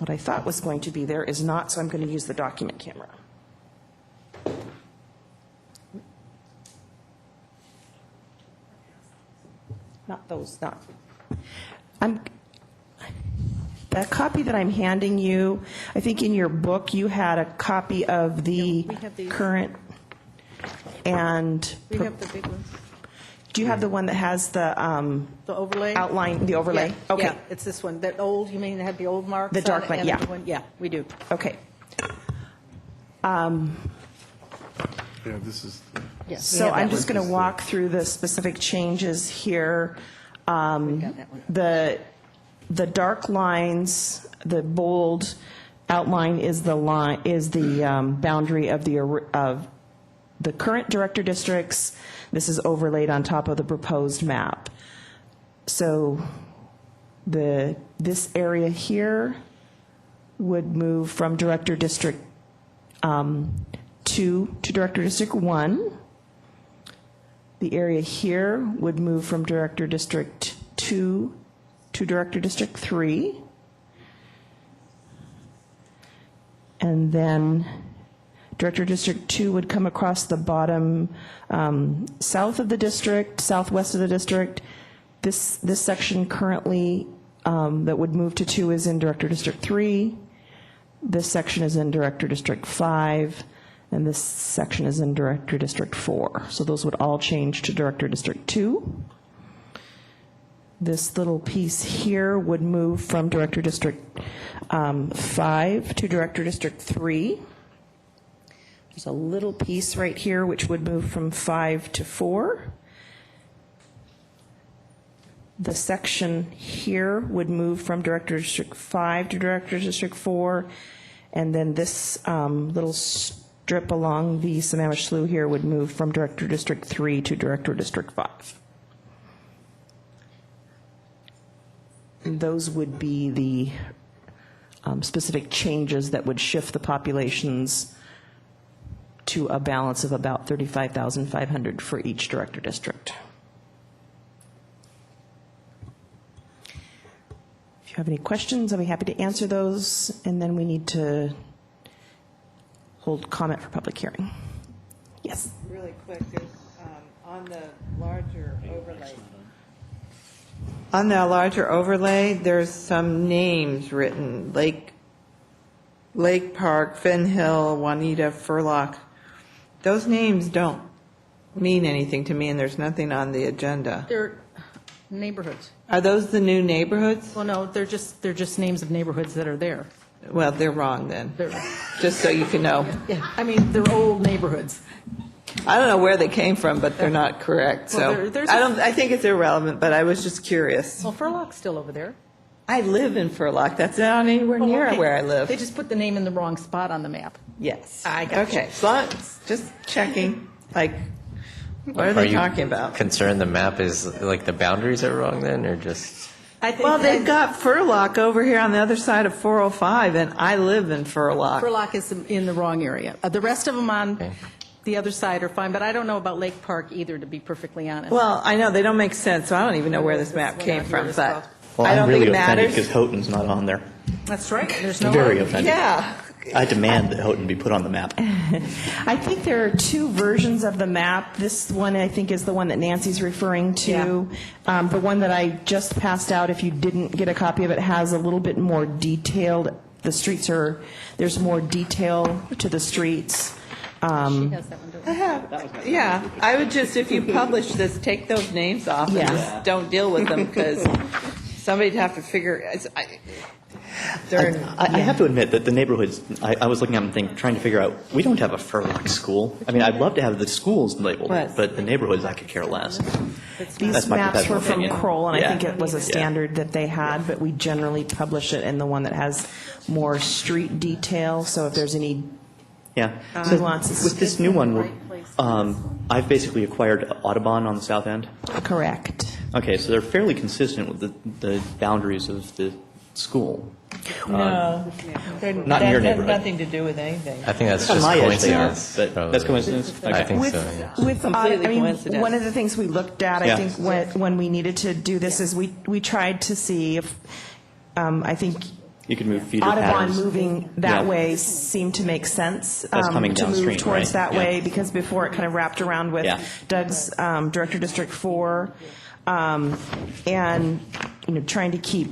I thought was going to be there is not, so I'm going to use the document camera. Not those, not. The copy that I'm handing you, I think in your book you had a copy of the we have these. current and. We have the big ones. Do you have the one that has the overlay? outline, the overlay? Yeah, Okay. yeah, it's this one. That old, you mean it had the old marks? The dark on it line, and yeah. the one- Yeah, we do. Okay. Yeah, this is, Yes. So I'm just going to walk through the specific changes here. got that one. The dark lines, the bold outline is the boundary of the current director districts. This is overlaid on top of the proposed map. So this area here would move from director district 2 to director district 1. The area here would move from director district 2 to director district 3. And then director district 2 would come across the bottom south of the district, southwest of the district. This section currently that would move to 2 is in director district 3. This section is in director district 5. And this section is in Director District 4. So those would all change to Director District 2. This little piece here would move from Director District 5 to Director District 3. There's a little piece right here which would move from 5 to 4. The section here would move from Director District 5 to Director District 4. And then this little strip along the Sammamish Slough here would move from Director District 3 to Director District 5. And those would be the specific changes that would shift the populations to a balance of about 35,500 for each director district. If you have any questions, I'll be happy to answer those, and then we need to hold comment for public hearing. Yes. Really quick, there's, on the larger overlay. On the larger overlay, there's some names written, Lake Park, Fen Hill, Juanita, Furlock. Those names don't mean anything to me, and there's nothing on the agenda. They're neighborhoods. Are those the new neighborhoods? Well, no, they're just names of neighborhoods that are there. Well, they're wrong then, They're, just so you can know. yeah, I mean, they're old neighborhoods. I don't know where they came from, but they're not correct, Well, so. there's I think it's irrelevant, but I was just curious. Well, Furlock's still over there. I live in Furlock, that's not anywhere Oh, near okay. where I live. They just put the name in the wrong spot on the map. Yes. I got you. Okay, so just checking, like, what are they talking about? Concerned the map is, like, the boundaries are wrong then, or just? I think Well, they've got Furlock over here on the other side of 405, and I live in Furlock. Furlock is in the wrong area. The rest of them on Okay. the other side are fine, but I don't know about Lake Park either, to be perfectly honest. Well, I know, they don't make sense, so I don't even know where this map This one came out here from, as but well. Well, I I'm don't really think it offended matters. because Houghton's not on there. That's right. There's no. Very offended. Yeah. I demand that Houghton be put on the map. I think there are two versions of the map. This one, I think, is the one that Nancy's referring to. The one that I just passed out, if you didn't get a copy of it, has a little bit more detailed. The streets are, there's more detail to the streets. Yeah, I would just, if you publish this, take those names off and Yeah. just don't deal with them, because somebody'd have to figure, they're, I have to admit that the neighborhoods, I was looking at them trying to figure out, we don't have a Furlock school. I mean, I'd love to have the schools labeled, What? but the neighborhoods, I could care less. These That's my maps were professional from opinion. Kroll, and I Yeah. think it was a Yeah. standard that they had, but we generally publish it in the one that has more street detail, so if there's any Yeah. So nuances. with this new one, I've basically acquired Audubon on the south end. correct. Okay, so they're fairly consistent with the boundaries of the school. no. Not in your That has neighborhood. nothing to do with anything. I think that's On just my edge they are, coincidence. but probably. that's coincidence? I Okay. think With, so, yeah. with Completely I mean, coincidence. one of the things we looked at, I Yeah. think, when we needed to do this is we tried to see if, I think You could move feeder Audubon patterns. moving that Yeah. way seemed to make sense. That's coming to move downstream, towards right? that Yeah. way, because before it kind of wrapped around with Yeah. Doug's Director District 4, and trying to keep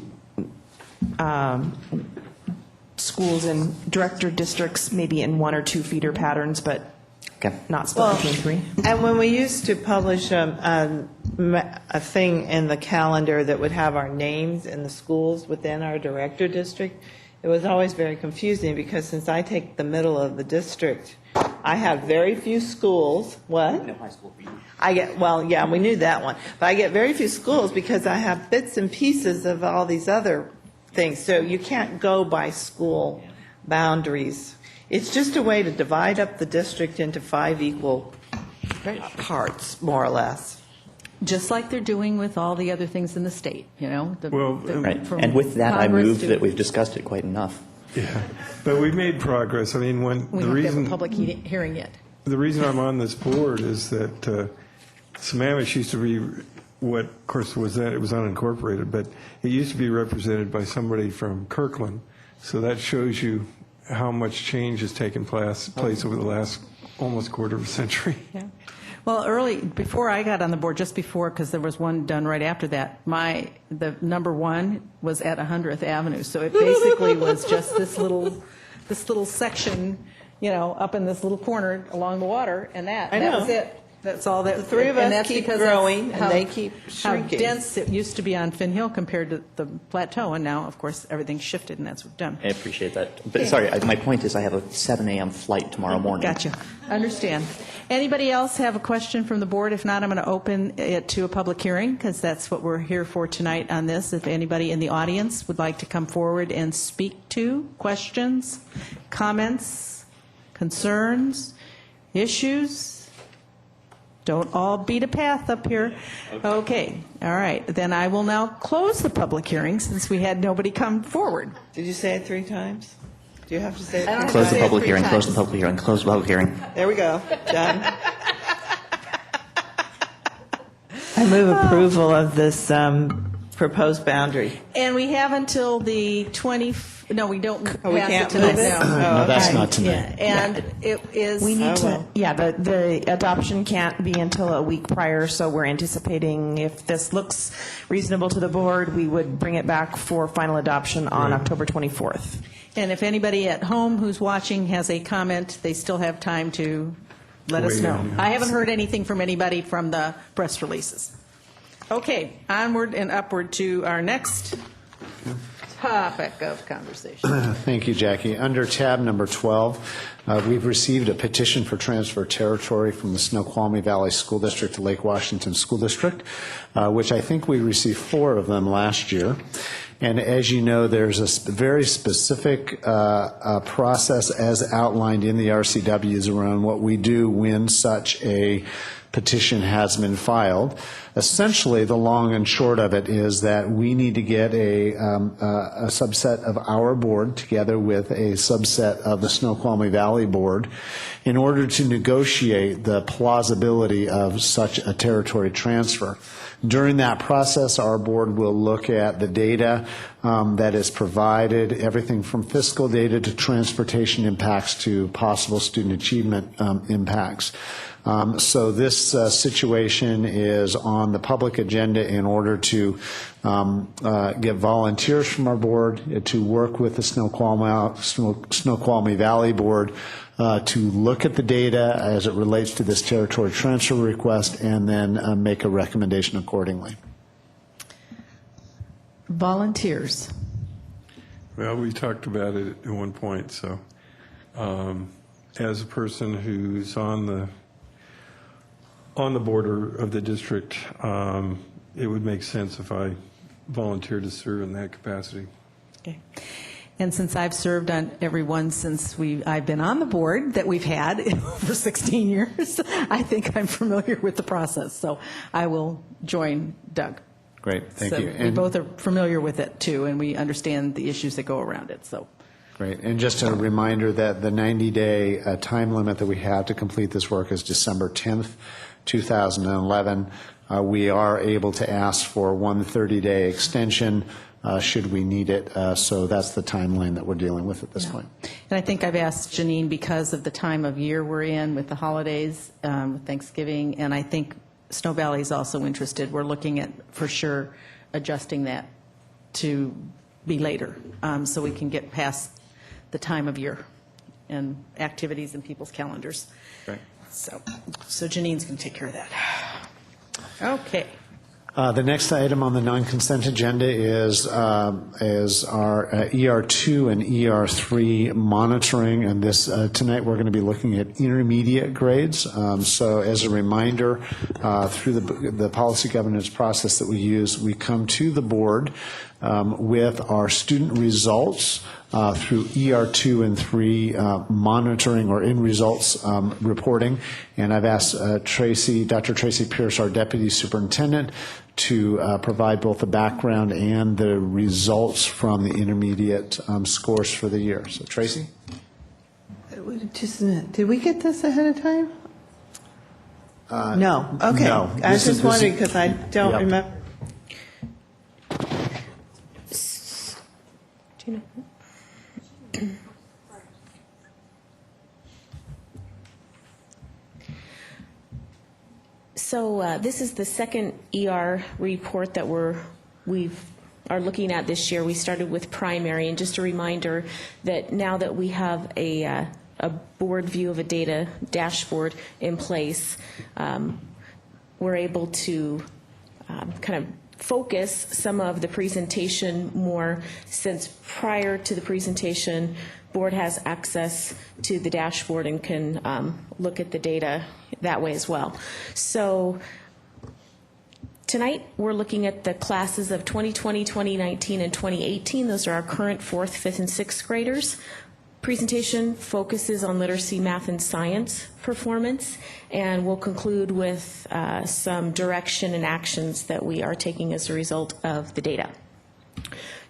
schools in director districts maybe in 1 or 2 feeder patterns, but Okay. not split between 3. And when we used to publish a thing in the calendar that would have our names in the schools within our director district, it was always very confusing, because since I take the middle of the district, I have very few schools. What? No high school feeder. I get, well, yeah, we knew that one. But I get very few schools because I have bits and pieces of all these other things. So you can't go by school boundaries. It's just a way to divide up the district into 5 equal parts, more or less. Just like they're doing with all the other things in the state, Well, Right. from And with that, I Congress moved to- that we've discussed it quite enough. Yeah, but we've made progress. I mean, when We the have to have a reason public hearing yet. the reason I'm on this board is that Sammamish used to be what, of course, was that it was unincorporated, but it used to be represented by somebody from Kirkland. So that shows you how much change has taken place over the last almost quarter of a century. Yeah. Well, before I got on the board, just before, because there was one done right after that, the number 1 was at 100th Avenue. So it basically was just this little section, up in this little corner along the water, and that was it. That's all that. The three of and us that's keep because growing, that's and they keep shrinking. How dense it used to be on Finn Hill compared to the plateau, and now, of course, everything's shifted, and that's what we've done. I appreciate that. But sorry, my point is I have a 7 a.m. flight tomorrow morning. Gotcha. Understand. Anybody else have a question from the board? If not, I'm going to open it to a public hearing, because that's what we're here for tonight on this. If anybody in the audience would like to come forward and speak to questions, comments, concerns, issues, don't all beat a path up here. Okay. All right. Then I will now close the public hearing, since we had nobody come forward. Did you say it 3 times? Do you have to say it 3 times? Close the public hearing, close the public hearing, close the public hearing. There we go. Done. I move approval of this proposed boundary. And we have until the no, we don't Oh, we pass can't it tonight. move it? No. No, that's Okay. not tonight. Yeah, and it is. We need to, will. yeah, the adoption can't be until a week prior, so we're anticipating if this looks reasonable to the board, we would bring it back for final adoption on October 24th. And if anybody at home who's watching has a comment, they still have time to let us Weigh know. in, yeah. I haven't heard anything from anybody from the press releases. Okay, onward and upward to our next topic of conversation. Thank you, Jackie. Under tab number 12, we've received a petition for transfer of territory from the Snoqualmie Valley School District to Lake Washington School District, which I think we received 4 of them last year. And as you know, there's a very specific process as outlined in the RCWs around what we do when such a petition has been filed. Essentially, the long and short of it is that we need to get a subset of our board together with a subset of the Snoqualmie Valley Board in order to negotiate the plausibility of such a territory transfer. During that process, our board will look at the data that is provided, everything from fiscal data to transportation impacts to possible student achievement impacts. So this situation is on the public agenda in order to get volunteers from our board to work with the Snoqualmie Valley Board to look at the data as it relates to this territory transfer request and then make a recommendation accordingly. Volunteers. Well, we talked about it at one point, so as a person who's on the border of the district, it would make sense if I volunteered to serve in that capacity. Okay. And since I've served on every one since I've been on the board that we've had for 16 years, I think I'm familiar with the process. So I will join Doug. Great, thank So you. we both are familiar with it too, and we understand the issues that go around it. So. Great. And just a reminder that the 90-day time limit that we have to complete this work is December 10th, 2011. We are able to ask for one 30-day extension should we need it. So that's the timeline that we're dealing with at this point. And I think I've asked Janine because of the time of year we're in with the holidays, with Thanksgiving, and I think Snow Valley is also interested. We're looking at, for sure, adjusting that to be later so we can get past the time of year and activities in people's calendars. Right. So Janine's going to take care of that. Okay. The next item on the non-consent agenda is our ER2 and ER3 monitoring, and this tonight we're going to be looking at intermediate grades. So as a reminder, through the policy governance process that we use, we come to the board with our student results through ER2 and 3 monitoring or in results reporting. And I've asked Dr. Tracy Pierce, our deputy superintendent, to provide both the background and the results from the intermediate scores for the year. So Tracy? Just a minute. Did we get this ahead of time? No. Okay. No. I was just wondering because I don't Yep. remember. Do you know? So this is the second ER report that we are looking at this year. We started with primary, and just a reminder that now that we have a board view of a data dashboard in place, we're able to kind of focus some of the presentation more, since prior to the presentation, board has access to the dashboard and can look at the data that way as well. So tonight we're looking at the classes of 2020, 2019, and 2018. Those are our current 4th, 5th, and 6th graders. Presentation focuses on literacy, math, and science performance, and we'll conclude with some direction and actions that we are taking as a result of the data.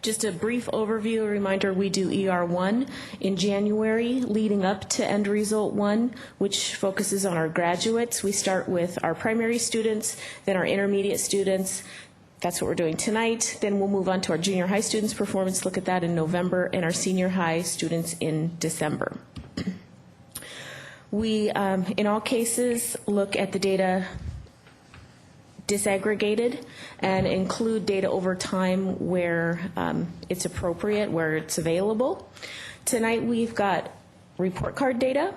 Just a brief overview, a reminder, we do ER1 in January leading up to End Result 1, which focuses on our graduates. We start with our primary students, then our intermediate students. That's what we're doing tonight. Then we'll move on to our junior high students' performance, look at that in November, and our senior high students in December. We, in all cases, look at the data disaggregated and include data over time where it's appropriate, where it's available. Tonight we've got report card data.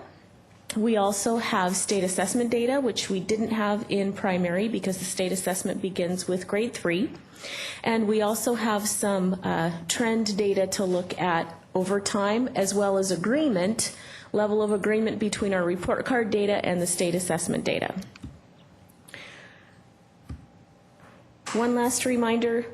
We also have state assessment data, which we didn't have in primary because the state assessment begins with grade 3. And we also have some trend data to look at over time, as well as agreement, level of agreement between our report card data and the state assessment data. One last reminder,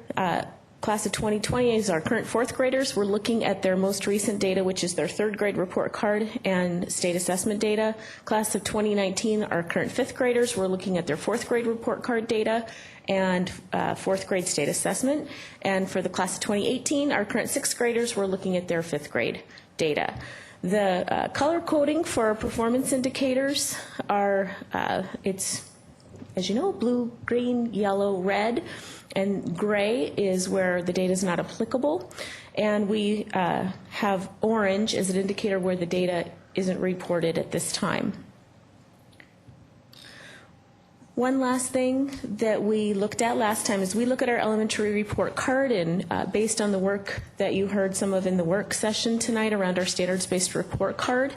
class of 2020 is our current 4th graders. We're looking at their most recent data, which is their 3rd grade report card and state assessment data. Class of 2019, our current 5th graders. We're looking at their 4th grade report card data and 4th grade state assessment. And for the class of 2018, our current 6th graders, we're looking at their 5th grade data. The color coding for our performance indicators are, it's as you know, blue, green, yellow, red, and gray is where the data is not applicable. And we have orange as an indicator where the data isn't reported at this time. One last thing that we looked at last time is we look at our elementary report card, and based on the work that you heard some of in the work session tonight around our standards-based report card,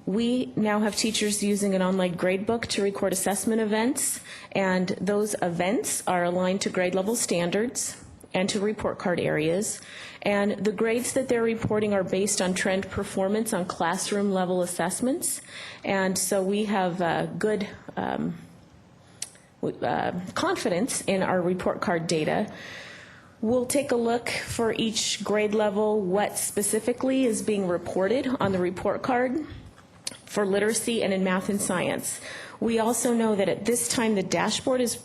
we now have teachers using an online gradebook to record assessment events, and those events are aligned to grade level standards and to report card areas. And the grades that they're reporting are based on trend performance on classroom level assessments. And so we have good confidence in our report card data. We'll take a look for each grade level what specifically is being reported on the report card for literacy and in math and science. We also know that at this time the dashboard is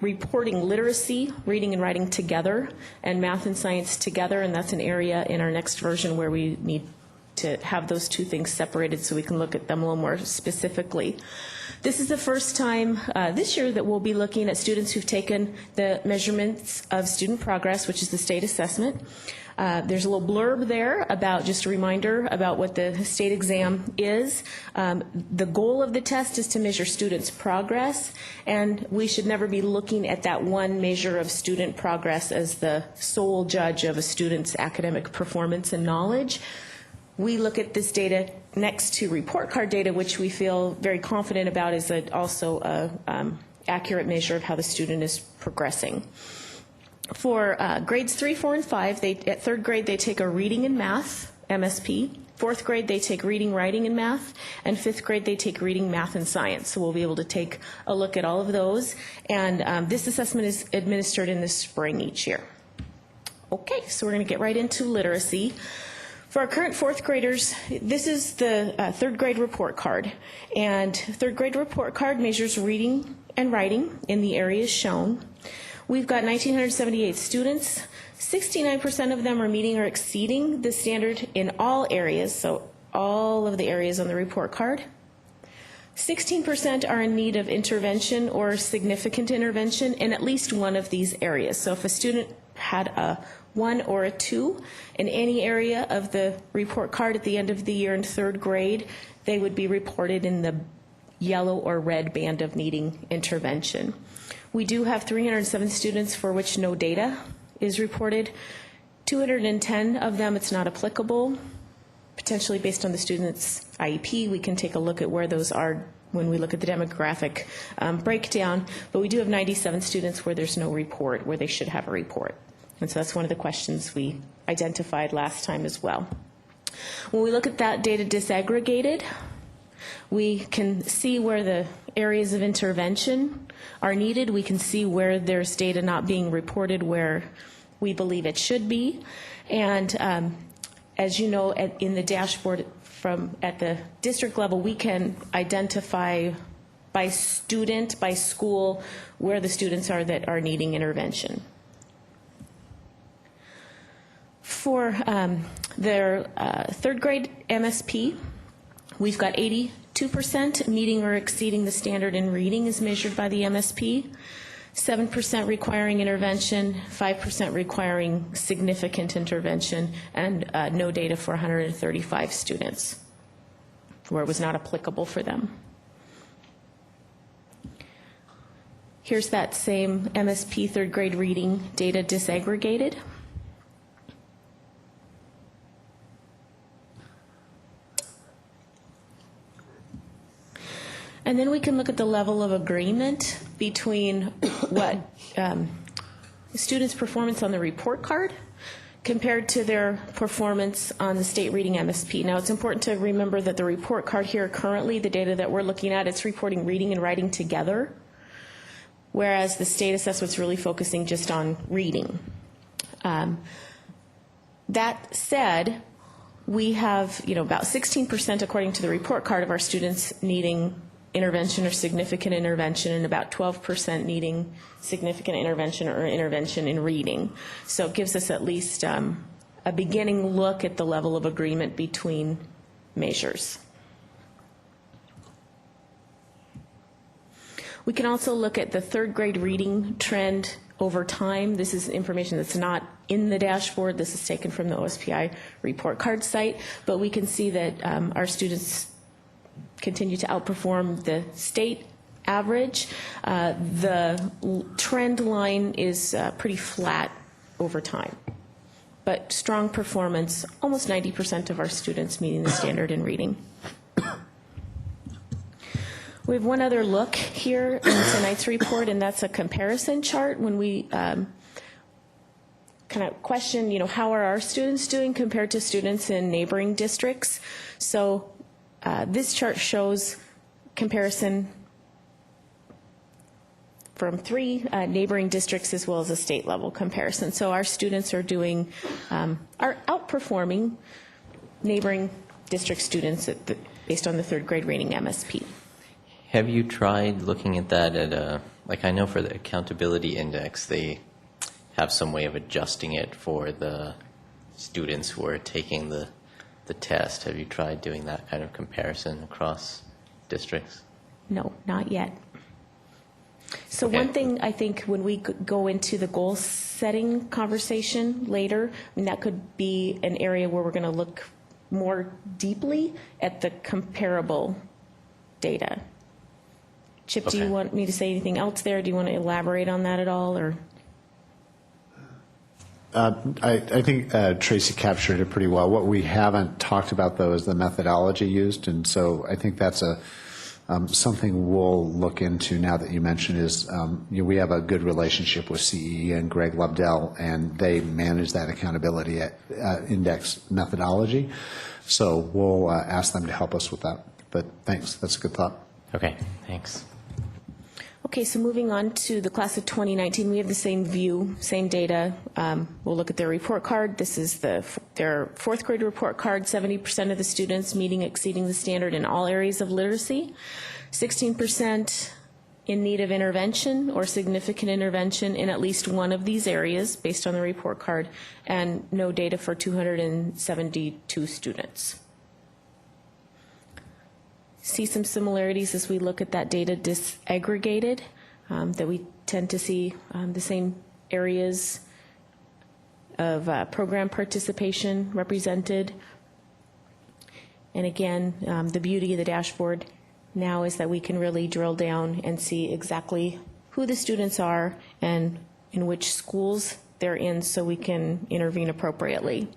reporting literacy, reading and writing together, and math and science together, and that's an area in our next version where we need to have those two things separated so we can look at them a little more specifically. This is the first time this year that we'll be looking at students who've taken the measurements of student progress, which is the state assessment. There's a little blurb there about, just a reminder about what the state exam is. The goal of the test is to measure students' progress, and we should never be looking at that one measure of student progress as the sole judge of a student's academic performance and knowledge. We look at this data next to report card data, which we feel very confident about is also an accurate measure of how the student is progressing. For grades 3, 4, and 5, at third grade they take a reading and math, MSP. Fourth grade they take reading, writing, and math. And fifth grade they take reading, math, and science. So we'll be able to take a look at all of those. And this assessment is administered in the spring each year. Okay, so we're going to get right into literacy. For our current fourth graders, this is the third grade report card. And third grade report card measures reading and writing in the areas shown. We've got 1,978 students. 69% of them are meeting or exceeding the standard in all areas, so all of the areas on the report card. 16% are in need of intervention or significant intervention in at least one of these areas. So if a student had a 1 or a 2 in any area of the report card at the end of the year in third grade, they would be reported in the yellow or red band of needing intervention. We do have 307 students for which no data is reported. 210 of them it's not applicable. Potentially based on the student's IEP, we can take a look at where those are when we look at the demographic breakdown. But we do have 97 students where there's no report, where they should have a report. And so that's one of the questions we identified last time as well. When we look at that data disaggregated, we can see where the areas of intervention are needed. We can see where there's data not being reported where we believe it should be. And as you know, in the dashboard at the district level, we can identify by student, by school, where the students are that are needing intervention. For their third grade MSP, we've got 82% meeting or exceeding the standard in reading as measured by the MSP, 7% requiring intervention, 5% requiring significant intervention, and no data for 135 students where it was not applicable for them. Here's that same MSP third grade reading data disaggregated. And then we can look at the level of agreement between what students' performance on the report card compared to their performance on the state reading MSP. Now, it's important to remember that the report card here currently, the data that we're looking at, it's reporting reading and writing together, whereas the state assessment's really focusing just on reading. That said, we have, about 16% according to the report card of our students needing intervention or significant intervention, and about 12% needing significant intervention or intervention in reading. So it gives us at least a beginning look at the level of agreement between measures. We can also look at the third grade reading trend over time. This is information that's not in the dashboard. This is taken from the OSPI report card site, but we can see that our students continue to outperform the state average. The trend line is pretty flat over time, but strong performance, almost 90% of our students meeting the standard in reading. We have one other look here in tonight's report, and that's a comparison chart when we kind of question, how are our students doing compared to students in neighboring districts. So this chart shows comparison from 3 neighboring districts as well as a state level comparison. So our students are are outperforming neighboring district students based on the third grade reading MSP. Have you tried looking at that at I know for the accountability index, they have some way of adjusting it for the students who are taking the test. Have you tried doing that kind of comparison across districts? No, not yet. So Okay. one thing I think when we go into the goal setting conversation later, that could be an area where we're going to look more deeply at the comparable data. Chip, do you Okay. want me to say anything else there? Do you want to elaborate on that at all, or? I think Tracy captured it pretty well. What we haven't talked about, though, is the methodology used, and so I think that's something we'll look into now that you mentioned is we have a good relationship with CEE and Greg Lubdell, and they manage that accountability index methodology. So we'll ask them to help us with that. But thanks. That's a good thought. Okay, thanks. Okay, so moving on to the class of 2019, we have the same view, same data. We'll look at their report card. This is their fourth grade report card. 70% of the students meeting, exceeding the standard in all areas of literacy. 16% in need of intervention or significant intervention in at least one of these areas based on the report card, and no data for 272 students. See some similarities as we look at that data disaggregated, that we tend to see the same areas of program participation represented. And again, the beauty of the dashboard now is that we can really drill down and see exactly who the students are and in which schools they're in so we can intervene appropriately.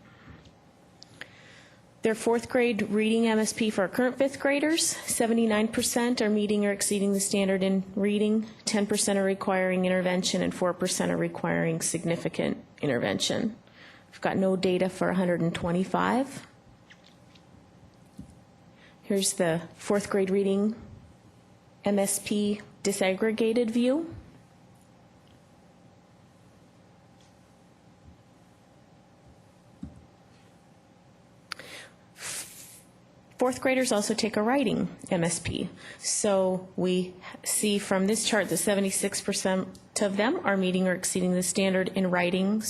Their fourth grade reading MSP for our current fifth graders, 79% are meeting or exceeding the standard in reading, 10% are requiring intervention, and 4% are requiring significant intervention. We've got no data for 125. Here's the fourth grade reading MSP disaggregated view. Fourth graders also take a writing MSP. So we see from this chart that 76% of them are meeting or exceeding the standard in writing,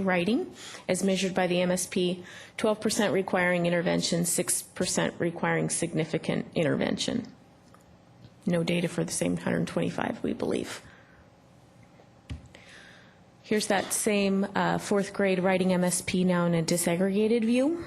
writing, as measured by the MSP, 12% requiring intervention, 6% requiring significant intervention. No data for the same 125, we believe. Here's that same fourth grade writing MSP now in a disaggregated view.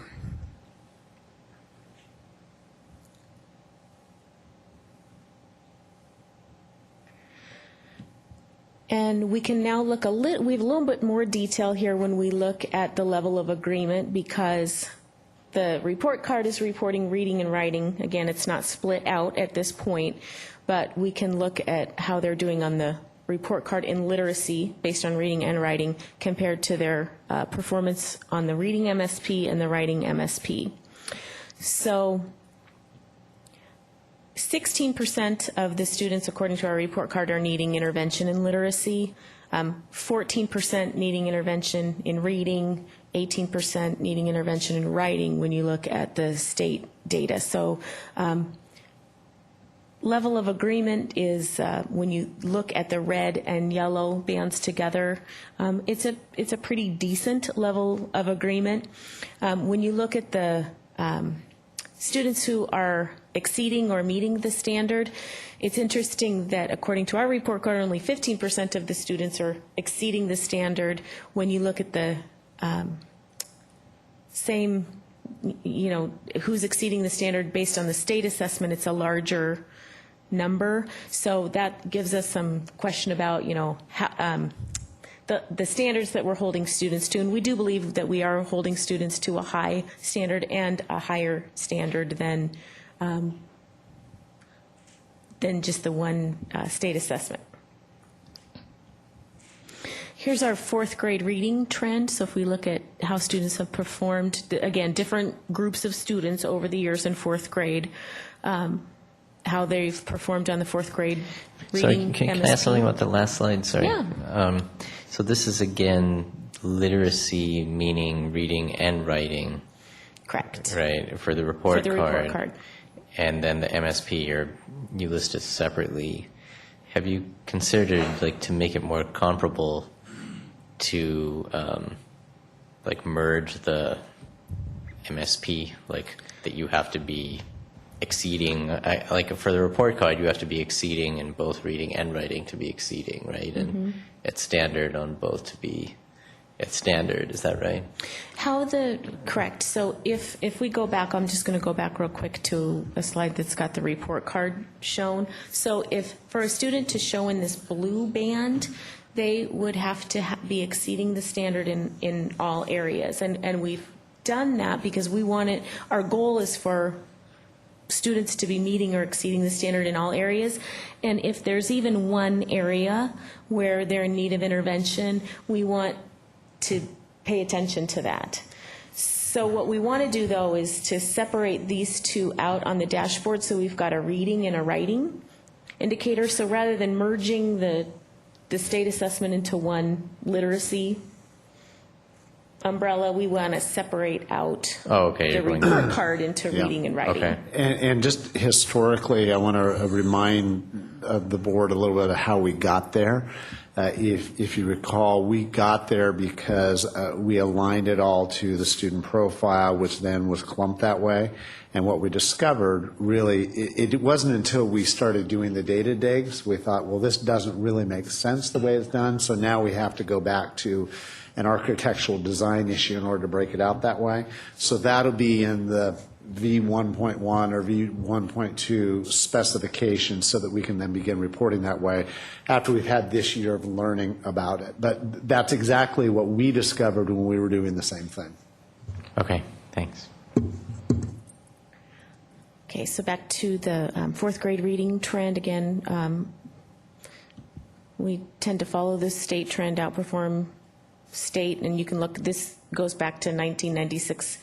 And we can now look we have a little bit more detail here when we look at the level of agreement, because the report card is reporting reading and writing. Again, it's not split out at this point, but we can look at how they're doing on the report card in literacy based on reading and writing compared to their performance on the reading MSP and the writing MSP. So 16% of the students, according to our report card, are needing intervention in literacy, 14% needing intervention in reading, 18% needing intervention in writing when you look at the state data. So level of agreement is, when you look at the red and yellow bands together, it's a pretty decent level of agreement. When you look at the students who are exceeding or meeting the standard. It's interesting that according to our report card, only 15% of the students are exceeding the standard. When you look at the same, who's exceeding the standard based on the state assessment, it's a larger number. So that gives us some question about, how, the standards that we're holding students to. And we do believe that we are holding students to a high standard and a higher standard than just the one state assessment. Here's our fourth grade reading trend. So if we look at how students have performed, again, different groups of students over the years in fourth grade, how they've performed on the fourth grade reading. Sorry, can I ask something about the last slide? Sorry. Yeah. So this is, again, literacy, meaning reading and writing. Correct. Right, for the report card. For the report card. And then the MSP, you list it separately. Have you considered, to make it more comparable to, merge the MSP, that you have to be exceeding, for the report card, you have to be exceeding in both reading and writing to be exceeding, right? And it's standard on both to be at standard, is that right? Correct. So if we go back, I'm just going to go back real quick to a slide that's got the report card shown. So if for a student to show in this blue band, they would have to be exceeding the standard in all areas. And we've done that because our goal is for students to be meeting or exceeding the standard in all areas. And if there's even one area where they're in need of intervention, we want to pay attention to that. So what we want to do, though, is to separate these two out on the dashboard so we've got a reading and a writing indicator. So rather than merging the state assessment into one literacy umbrella, we want to separate out the report card into reading and writing. Okay. And just historically, I want to remind the board a little bit of how we got there. If you recall, we got there because we aligned it all to the student profile, which then was clumped that way. And what we discovered, really, it wasn't until we started doing the data digs, we thought, well, this doesn't really make sense the way it's done, so now we have to go back to an architectural design issue in order to break it out that way. So that'll be in the V1.1 or V1.2 specification so that we can then begin reporting that way after we've had this year of learning about it. But that's exactly what we discovered when we were doing the same thing. Okay, thanks. Okay, so back to the fourth grade reading trend again. We tend to follow this state trend, outperform state, and you can look, this goes back to 1996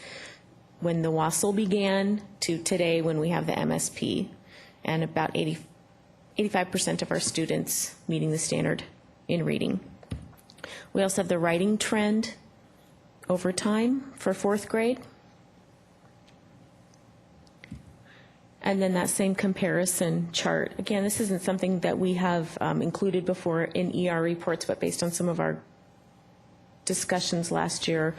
when the WASL began to today when we have the MSP, and about 85% of our students meeting the standard in reading. We also have the writing trend over time for fourth grade. And then that same comparison chart. Again, this isn't something that we have included before in ER reports, but based on some of our discussions last year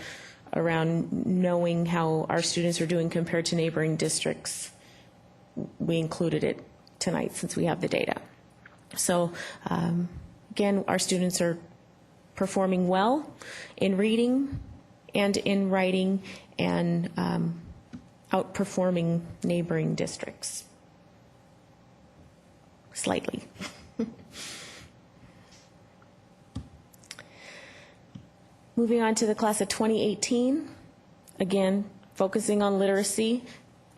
around knowing how our students are doing compared to neighboring districts, we included it tonight since we have the data. So again, our students are performing well in reading and in writing and outperforming neighboring districts slightly. Moving on to the class of 2018, again, focusing on literacy.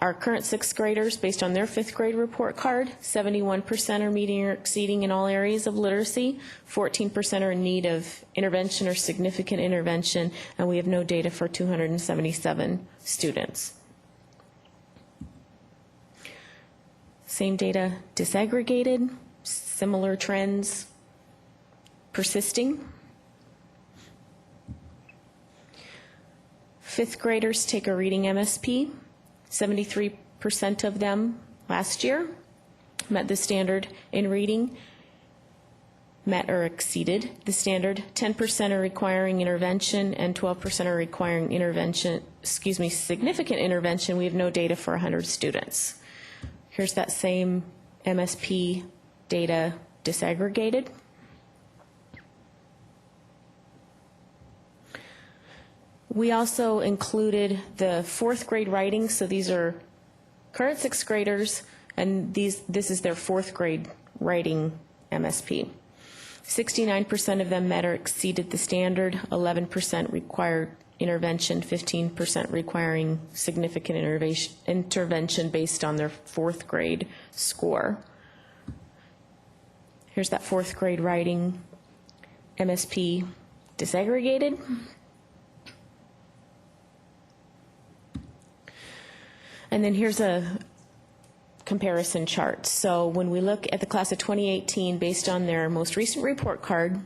Our current sixth graders, based on their fifth grade report card, 71% are meeting or exceeding in all areas of literacy, 14% are in need of intervention or significant intervention, and we have no data for 277 students. Same data disaggregated, similar trends persisting. Fifth graders take a reading MSP. 73% of them last year met the standard in reading. met or exceeded the standard, 10% are requiring intervention, and 12% are requiring significant intervention. We have no data for 100 students. Here's that same MSP data disaggregated. We also included the fourth grade writing, so these are current sixth graders, and this is their fourth grade writing MSP. 69% of them met or exceeded the standard, 11% required intervention, 15% requiring significant intervention based on their fourth grade score. Here's that fourth grade writing MSP disaggregated. And then here's a comparison chart. So when we look at the class of 2018, based on their most recent report card,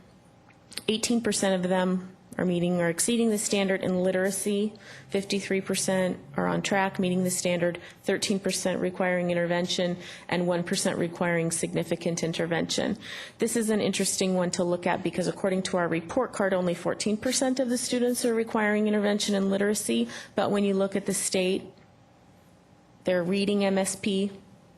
18% of them are meeting or exceeding the standard in literacy, 53% are on track meeting the standard, 13% requiring intervention, and 1% requiring significant intervention. This is an interesting one to look at because according to our report card, only 14% of the students are requiring intervention in literacy, but when you look at the state, their reading MSP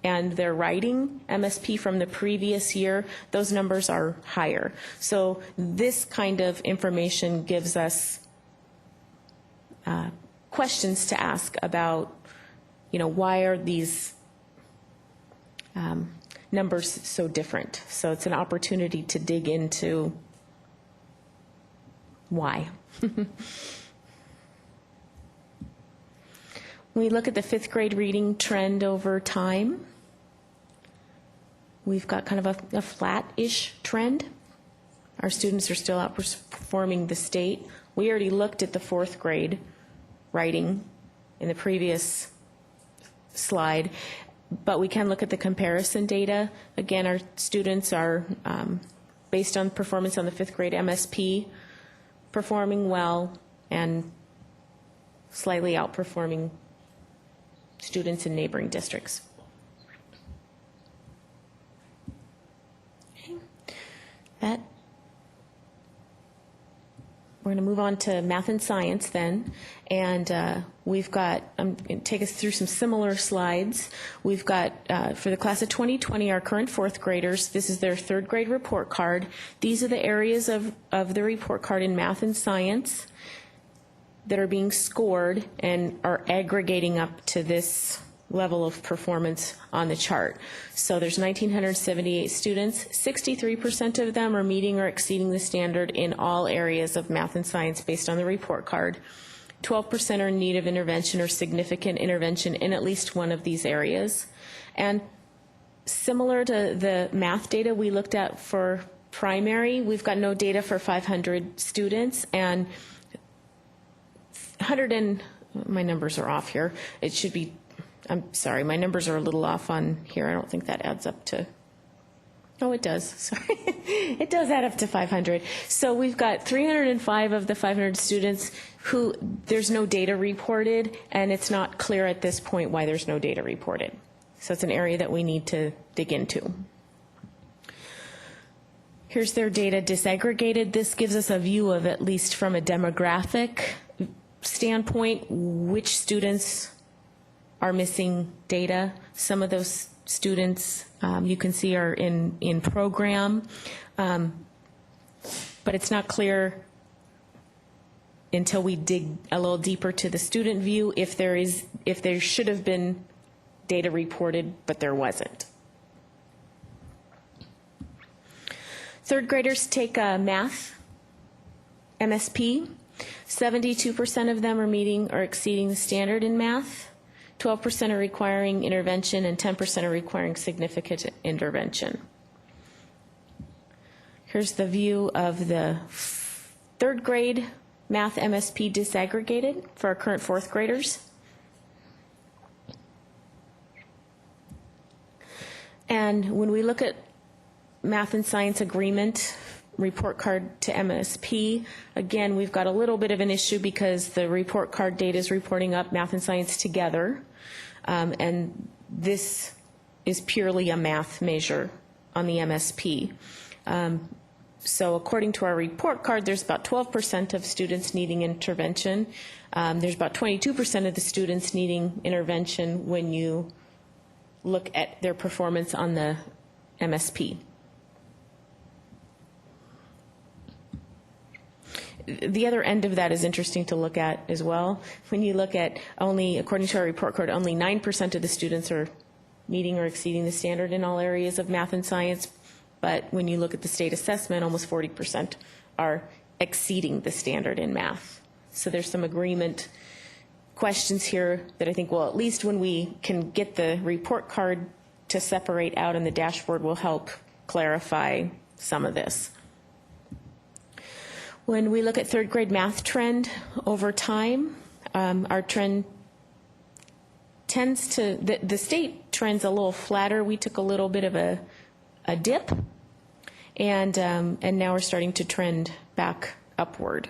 and their writing MSP from the previous year, those numbers are higher. So this kind of information gives us questions to ask about, why are these numbers so different? So it's an opportunity to dig into why. When we look at the fifth grade reading trend over time, we've got kind of a flat-ish trend. Our students are still outperforming the state. We already looked at the fourth grade writing in the previous slide, but we can look at the comparison data. Again, our students are, based on performance on the fifth grade MSP, performing well and slightly outperforming students in neighboring districts. Okay. We're going to move on to math and science then, and we've got, I'm going to take us through some similar slides. We've got, for the class of 2020, our current fourth graders, this is their third grade report card. These are the areas of the report card in math and science that are being scored and are aggregating up to this level of performance on the chart. So there's 1,978 students. 63% of them are meeting or exceeding the standard in all areas of math and science based on the report card. 12% are in need of intervention or significant intervention in at least one of these areas. And similar to the math data we looked at for primary, we've got no data for 500 students, and my numbers are off here. It should be, I'm sorry, my numbers are a little off on here. I don't think that adds up to, oh, it does, sorry. It does add up to 500. So we've got 305 of the 500 students who there's no data reported, and it's not clear at this point why there's no data reported. So it's an area that we need to dig into. Here's their data disaggregated. This gives us a view of, at least from a demographic standpoint, which students are missing data. Some of those students you can see are in program, but it's not clear until we dig a little deeper to the student view if there should have been data reported, but there wasn't. Third graders take math MSP. 72% of them are meeting or exceeding the standard in math. 12% are requiring intervention, and 10% are requiring significant intervention. Here's the view of the third grade math MSP disaggregated for our current fourth graders. And when we look at math and science agreement report card to MSP, again, we've got a little bit of an issue because the report card data is reporting up math and science together, and this is purely a math measure on the MSP. So according to our report card, there's about 12% of students needing intervention. There's about 22% of the students needing intervention when you look at their performance on the MSP. The other end of that is interesting to look at as well. When you look at only, according to our report card, only 9% of the students are meeting or exceeding the standard in all areas of math and science. But when you look at the state assessment, almost 40% are exceeding the standard in math. So there's some agreement questions here that I think, well, at least when we can get the report card to separate out in the dashboard will help clarify some of this. When we look at third grade math trend over time, our trend tends to, the state trend's a little flatter. We took a little bit of a dip, and now we're starting to trend back upward.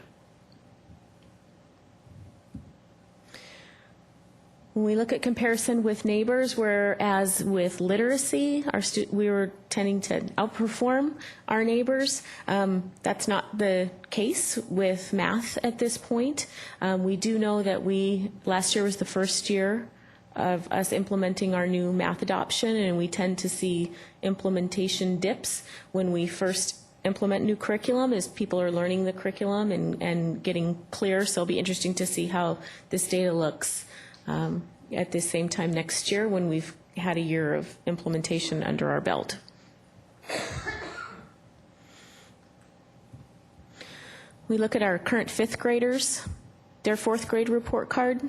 When we look at comparison with neighbors, whereas with literacy, we were tending to outperform our neighbors. That's not the case with math at this point. We do know that last year was the first year of us implementing our new math adoption, and we tend to see implementation dips when we first implement new curriculum as people are learning the curriculum and getting clear. So it'll be interesting to see how this data looks at the same time next year when we've had a year of implementation under our belt. We look at our current fifth graders, their fourth grade report card.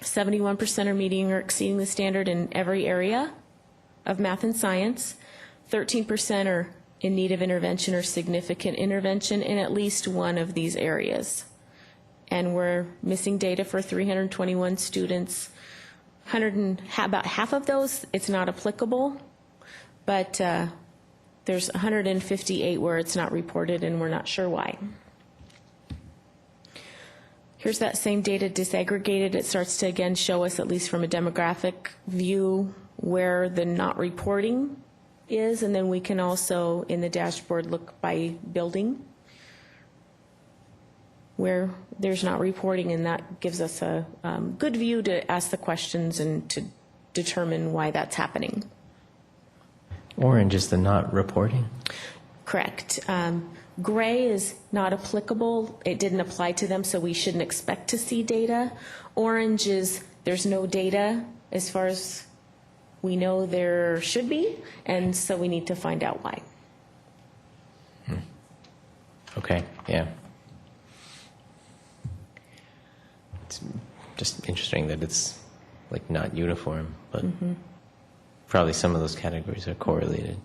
71% are meeting or exceeding the standard in every area of math and science. 13% are in need of intervention or significant intervention in at least one of these areas. And we're missing data for 321 students. About half of those, it's not applicable, but there's 158 where it's not reported and we're not sure why. Here's that same data disaggregated. It starts to again show us, at least from a demographic view, where the not reporting is, and then we can also in the dashboard look by building where there's not reporting, and that gives us a good view to ask the questions and to determine why that's happening. Orange is the not reporting? Correct. Gray is not applicable. It didn't apply to them, so we shouldn't expect to see data. Orange is there's no data as far as we know there should be, and so we need to find out why. Okay, yeah. It's just interesting that it's like not uniform, but probably some of those categories are correlated.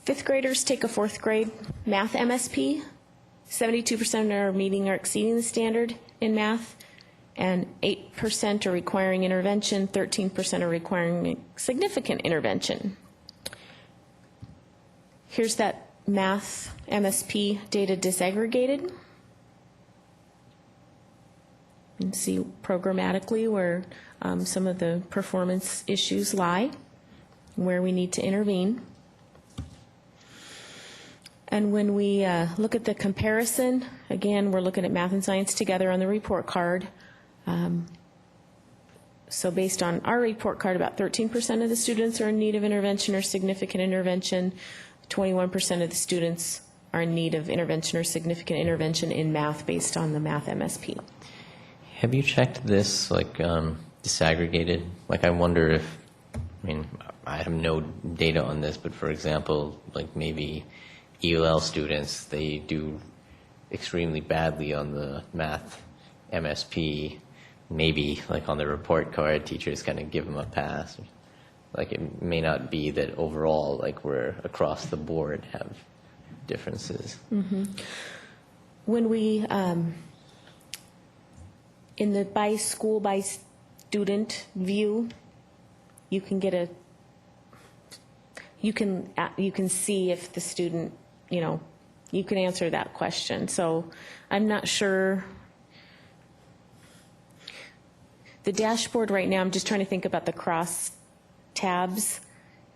Fifth graders take a fourth grade math MSP. 72% are meeting or exceeding the standard in math, and 8% are requiring intervention, 13% are requiring significant intervention. Here's that math MSP data disaggregated. You can see programmatically where some of the performance issues lie, where we need to intervene. And when we look at the comparison, again, we're looking at math and science together on the report card. So based on our report card, about 13% of the students are in need of intervention or significant intervention. 21% of the students are in need of intervention or significant intervention in math based on the math MSP. Have you checked this, like, disaggregated? Like, I wonder if, I mean, I have no data on this, but for example, like maybe ELL students, they do extremely badly on the math MSP. Maybe like on the report card, teachers kind of give them a pass. Like it may not be that overall, like we're across the board have differences. When we, in the by school, by student view, you can get you can see if the student, you can answer that question. So I'm not sure. The dashboard right now, I'm just trying to think about the cross tabs,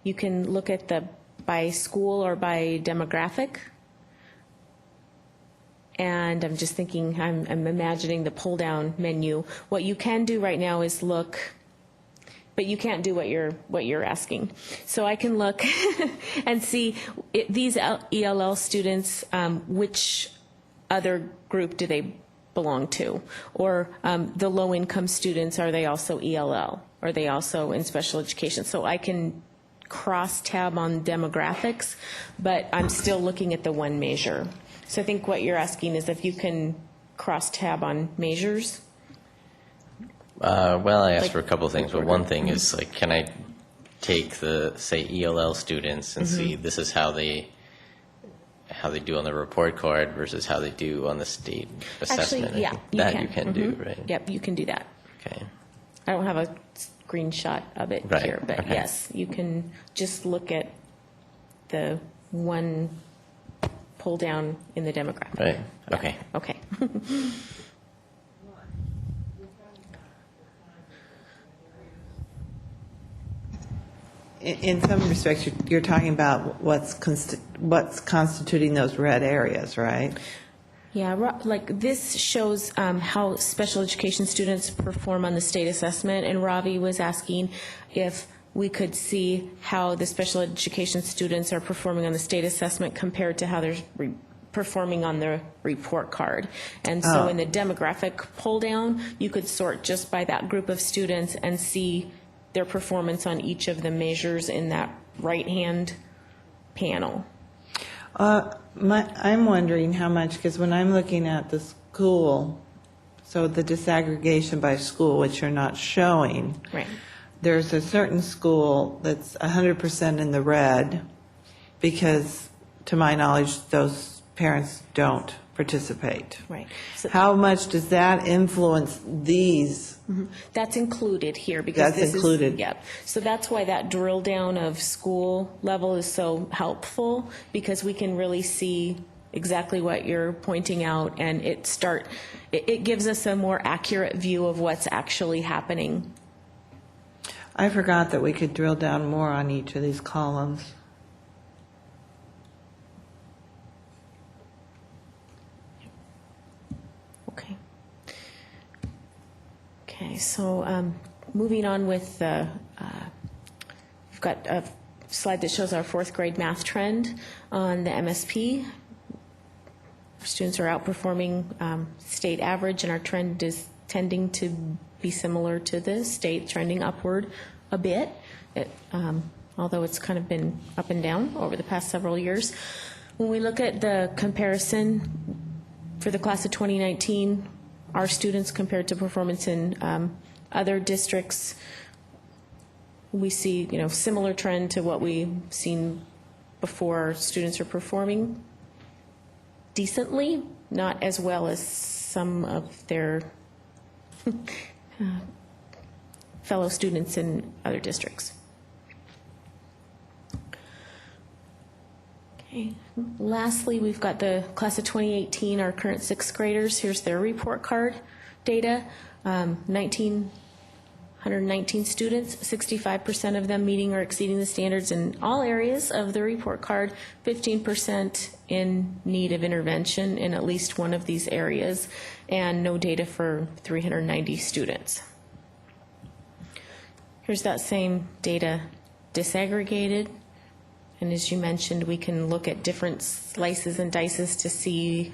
you can look at the by school or by demographic. And I'm just thinking, I'm imagining the pull-down menu. What you can do right now is look, but you can't do what you're asking. So I can look and see these ELL students, which other group do they belong to? Or the low-income students, are they also ELL? Are they also in special education? So I can cross-tab on demographics, but I'm still looking at the one measure. So I think what you're asking is if you can cross-tab on measures. Well, I asked for a couple of things, but one thing is, like, can I take the, say, ELL students and see this is how they do on the report card versus how they do on the state assessment? Actually, yeah, You can do, right? Yep, you can do that. Okay. I don't have a screenshot of it Right, here, but okay. yes, you can just look at the one pull down in the demographic. Right, okay. Okay. In some respects, you're talking about what's constituting those red areas, right? Yeah, like this shows how special education students perform on the state assessment, and Ravi was asking if we could see how the special education students are performing on the state assessment compared to how they're performing on the report card. And so in the demographic pull down, you could sort just by that group of students and see their performance on each of the measures in that right-hand panel. I'm wondering how much, because when I'm looking at the school, so the disaggregation by school, which you're not showing, Right. there's a certain school that's 100% in the red because, to my knowledge, those parents don't participate. Right. So How much does that influence these? that's included here because That's this included. is, yep. So that's why that drill down of school level is so helpful, because we can really see exactly what you're pointing out, and it gives us a more accurate view of what's actually happening. I forgot that we could drill down more on each of these columns. Okay. Okay, so moving on with the, we've got a slide that shows our fourth grade math trend on the MSP. Our students are outperforming state average, and our trend is tending to be similar to the state, trending upward a bit, although it's kind of been up and down over the past several years. When we look at the comparison for the class of 2019, our students compared to performance in other districts, we see, similar trend to what we've seen before. Our students are performing decently, not as well as some of their fellow students in other districts. Okay. Lastly, we've got the class of 2018, our current sixth graders. Here's their report card data. 1,919 students, 65% of them meeting or exceeding the standards in all areas of the report card, 15% in need of intervention in at least one of these areas, and no data for 390 students. Here's that same data disaggregated. And as you mentioned, we can look at different slices and dices to see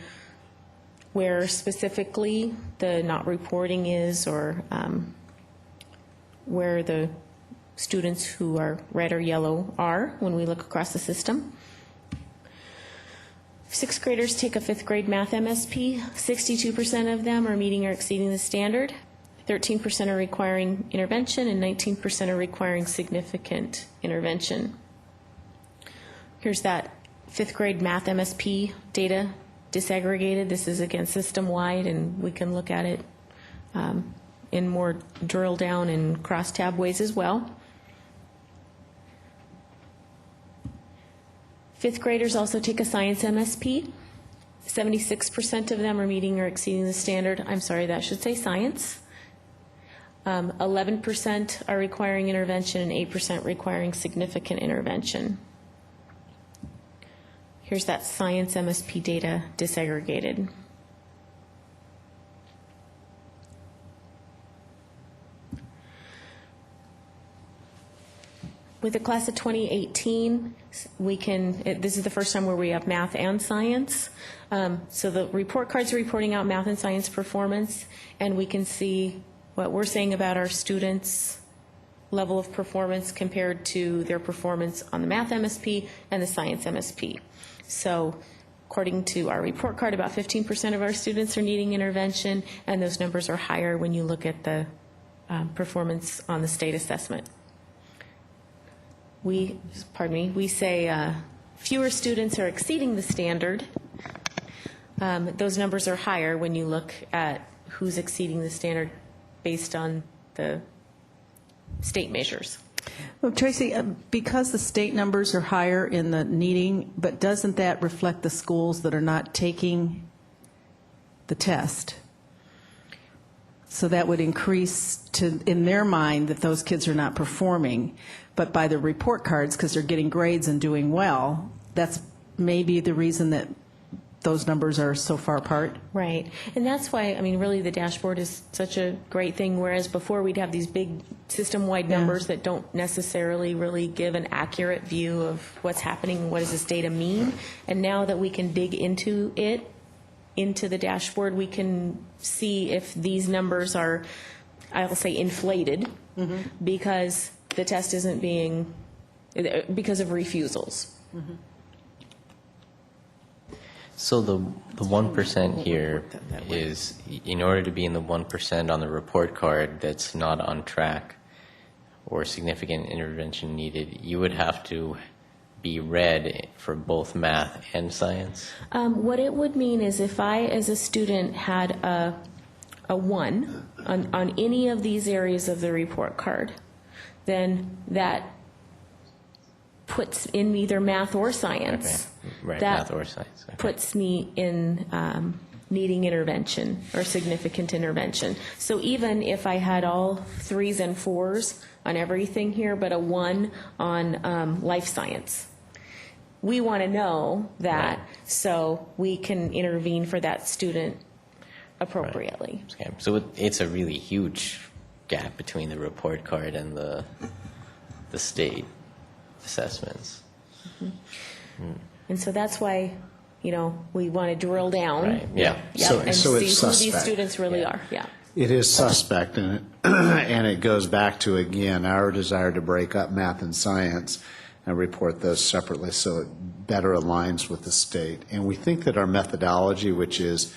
where specifically the not reporting is, or where the students who are red or yellow are when we look across the system. Sixth graders take a fifth grade math MSP. 62% of them are meeting or exceeding the standard. 13% are requiring intervention, and 19% are requiring significant intervention. Here's that fifth grade math MSP data disaggregated. This is, again, system-wide, and we can look at it in more drill down and cross-tab ways as well. Fifth graders also take a science MSP. 76% of them are meeting or exceeding the standard. I'm sorry, that should say science. 11% are requiring intervention, and 8% requiring significant intervention. Here's that science MSP data disaggregated. With the class of 2018, this is the first time where we have math and science. So the report cards are reporting out math and science performance, and we can see what we're saying about our students' level of performance compared to their performance on the math MSP and the science MSP. So according to our report card, about 15% of our students are needing intervention, and those numbers are higher when you look at the performance on the state assessment. We say fewer students are exceeding the standard. Those numbers are higher when you look at who's exceeding the standard based on the state measures. Well, Tracy, because the state numbers are higher in the needing, but doesn't that reflect the schools that are not taking the test? So that would increase to, in their mind, that those kids are not performing. But by the report cards, because they're getting grades and doing well, that's maybe the reason that those numbers are so far apart. Right. And that's why, I mean, really the dashboard is such a great thing, whereas before we'd have these big system-wide numbers that don't necessarily really give an accurate view of what's happening, what does this data mean. And now that we can dig into it, into the dashboard, we can see if these numbers are, I'll say, inflated because the test isn't being, because of refusals. So the 1% here is, in order to be in the 1% on the report card that's not on track or significant intervention needed, you would have to be red for both math and science? What it would mean is if I, as a student, had a 1 on any of these areas of the report card, then that puts in either math or science. Okay. Right, that math or science. Okay. Puts me in needing intervention or significant intervention. So even if I had all 3s and 4s on everything here, but a 1 on life science, we want to know that so we can intervene for that student appropriately. Okay. So it's a really huge gap between the report card and the state assessments. And so that's why, we want to drill down. Right. Yeah. And So see it's who these suspect. students really are. Yeah. It is suspect, and it goes back to, again, our desire to break up math and science and report those separately so it better aligns with the state. And we think that our methodology, which is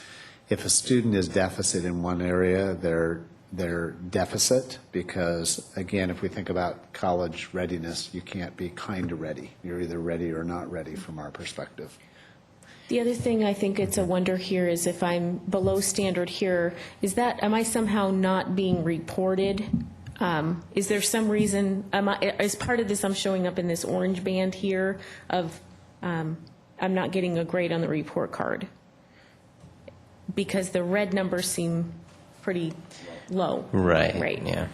if a student is deficit in one area, they're deficit because, again, if we think about college readiness, you can't be kind of ready. You're either ready or not ready from our perspective. The other thing I think it's a wonder here is if I'm below standard here, am I somehow not being reported? Is there some reason, as part of this, I'm showing up in this orange band here of I'm not getting a grade on the report card because the red numbers seem pretty low. Right. Yeah.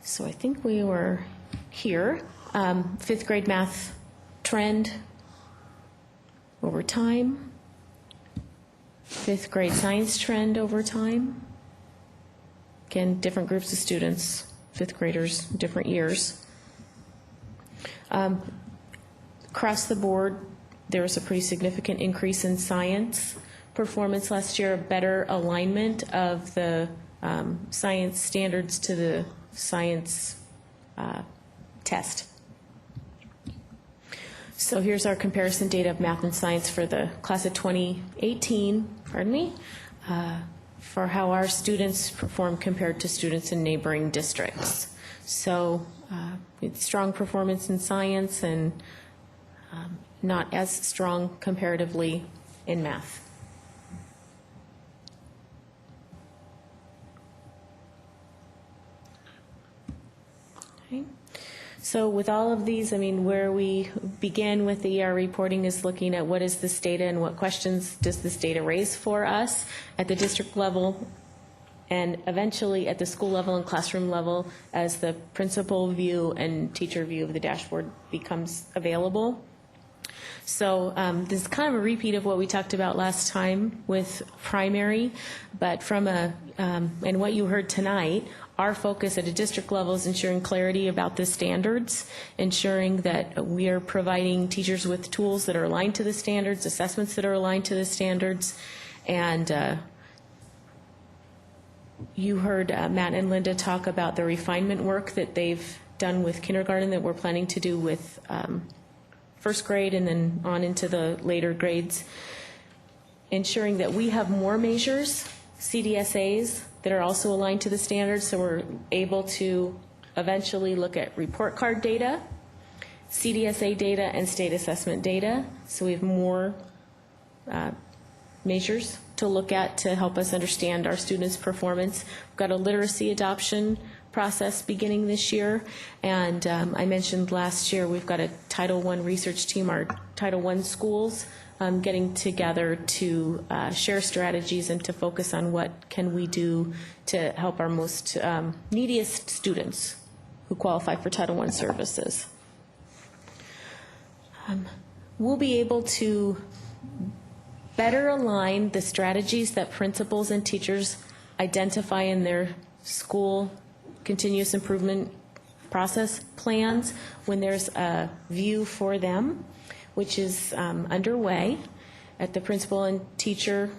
So I think we were here. 5th grade math trend over time. 5th grade science trend over time. Again, different groups of students, 5th graders, different years. Across the board, there was a pretty significant increase in science performance last year, a better alignment of the science standards to the science test. So here's our comparison data of math and science for the class of 2018, for how our students perform compared to students in neighboring districts. So it's strong performance in science and not as strong comparatively in math. Okay. So with all of these, where we begin with the ER reporting is looking at what is this data and what questions does this data raise for us. At the district level, and eventually at the school level and classroom level as the principal view and teacher view of the dashboard becomes available. So this is kind of a repeat of what we talked about last time with primary, but from and what you heard tonight, our focus at a district level is ensuring clarity about the standards, ensuring that we are providing teachers with tools that are aligned to the standards, assessments that are aligned to the standards, and you heard Matt and Linda talk about the refinement work that they've done with kindergarten that we're planning to do with first grade and then on into the later grades, ensuring that we have more measures, CDSAs, that are also aligned to the standards, so we're able to eventually look at report card data, CDSA data, and state assessment data. So we have more measures to look at to help us understand our students' performance. We've got a literacy adoption process beginning this year, and I mentioned last year we've got a Title I research team, our Title I schools, getting together to share strategies and to focus on what can we do to help our most neediest students who qualify for Title I services. We'll be able to better align the strategies that principals and teachers identify in their school continuous improvement process plans when there's a view for them, which is underway at the principal and teacher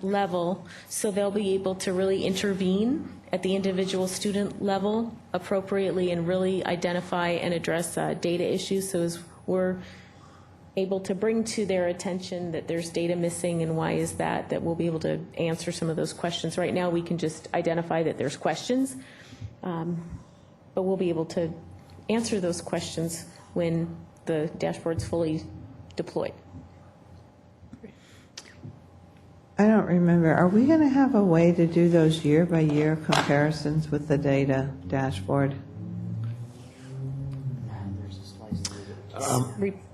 level, so they'll be able to really intervene at the individual student level appropriately and really identify and address data issues. So as we're able to bring to their attention that there's data missing and why is that we'll be able to answer some of those questions. Right now we can just identify that there's questions, but we'll be able to answer those questions when the dashboard's fully deployed. I don't remember. Are we going to have a way to do those year-by-year comparisons with the data dashboard?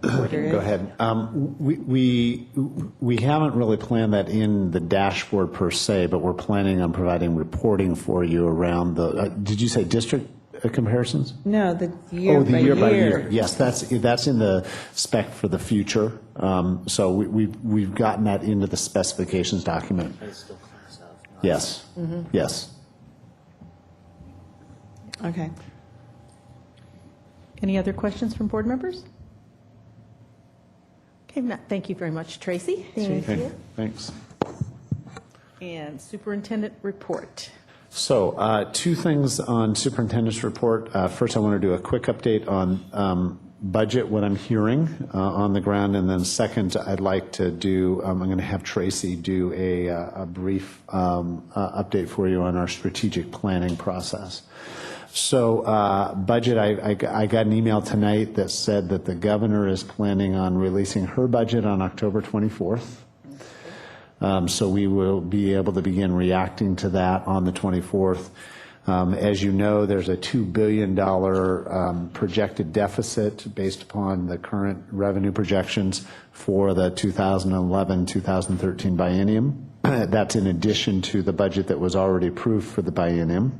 Go ahead. We haven't really planned that in the dashboard per se, but we're planning on providing reporting for you around the, did you say district comparisons? No, the Oh, the year by year. year. Yes, that's in the spec for the future. So we've gotten that into the specifications document. Yes, yes. Okay. Any other questions from board members? Okay, Matt, thank you very much, Tracy. Okay, thanks. And superintendent report. So two things on superintendent's report. First, I want to do a quick update on budget, what I'm hearing on the ground, and then second, I'd like to do, I'm going to have Tracy do a brief update for you on our strategic planning process. So budget, I got an email tonight that said that the governor is planning on releasing her budget on October 24th. So we will be able to begin reacting to that on the 24th. As you know, there's a $2 billion projected deficit based upon the current revenue projections for the 2011-2013 biennium. That's in addition to the budget that was already approved for the biennium.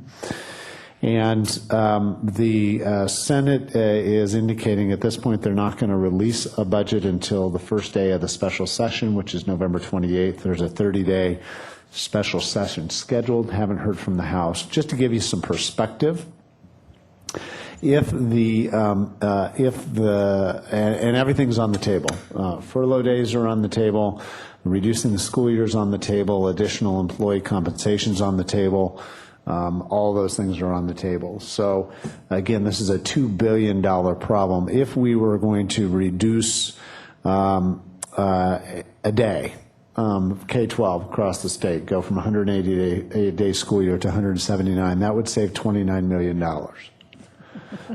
And the Senate is indicating at this point they're not going to release a budget until the first day of the special session, which is November 28th. There's a 30-day special session scheduled. Haven't heard from the House. Just to give you some perspective, if everything's on the table, furlough days are on the table, reducing the school years on the table, additional employee compensations on the table. All those things are on the table. So again, this is a $2 billion problem. If we were going to reduce a day, K-12 across the state, go from 180-day school year to 179, that would save $29 million.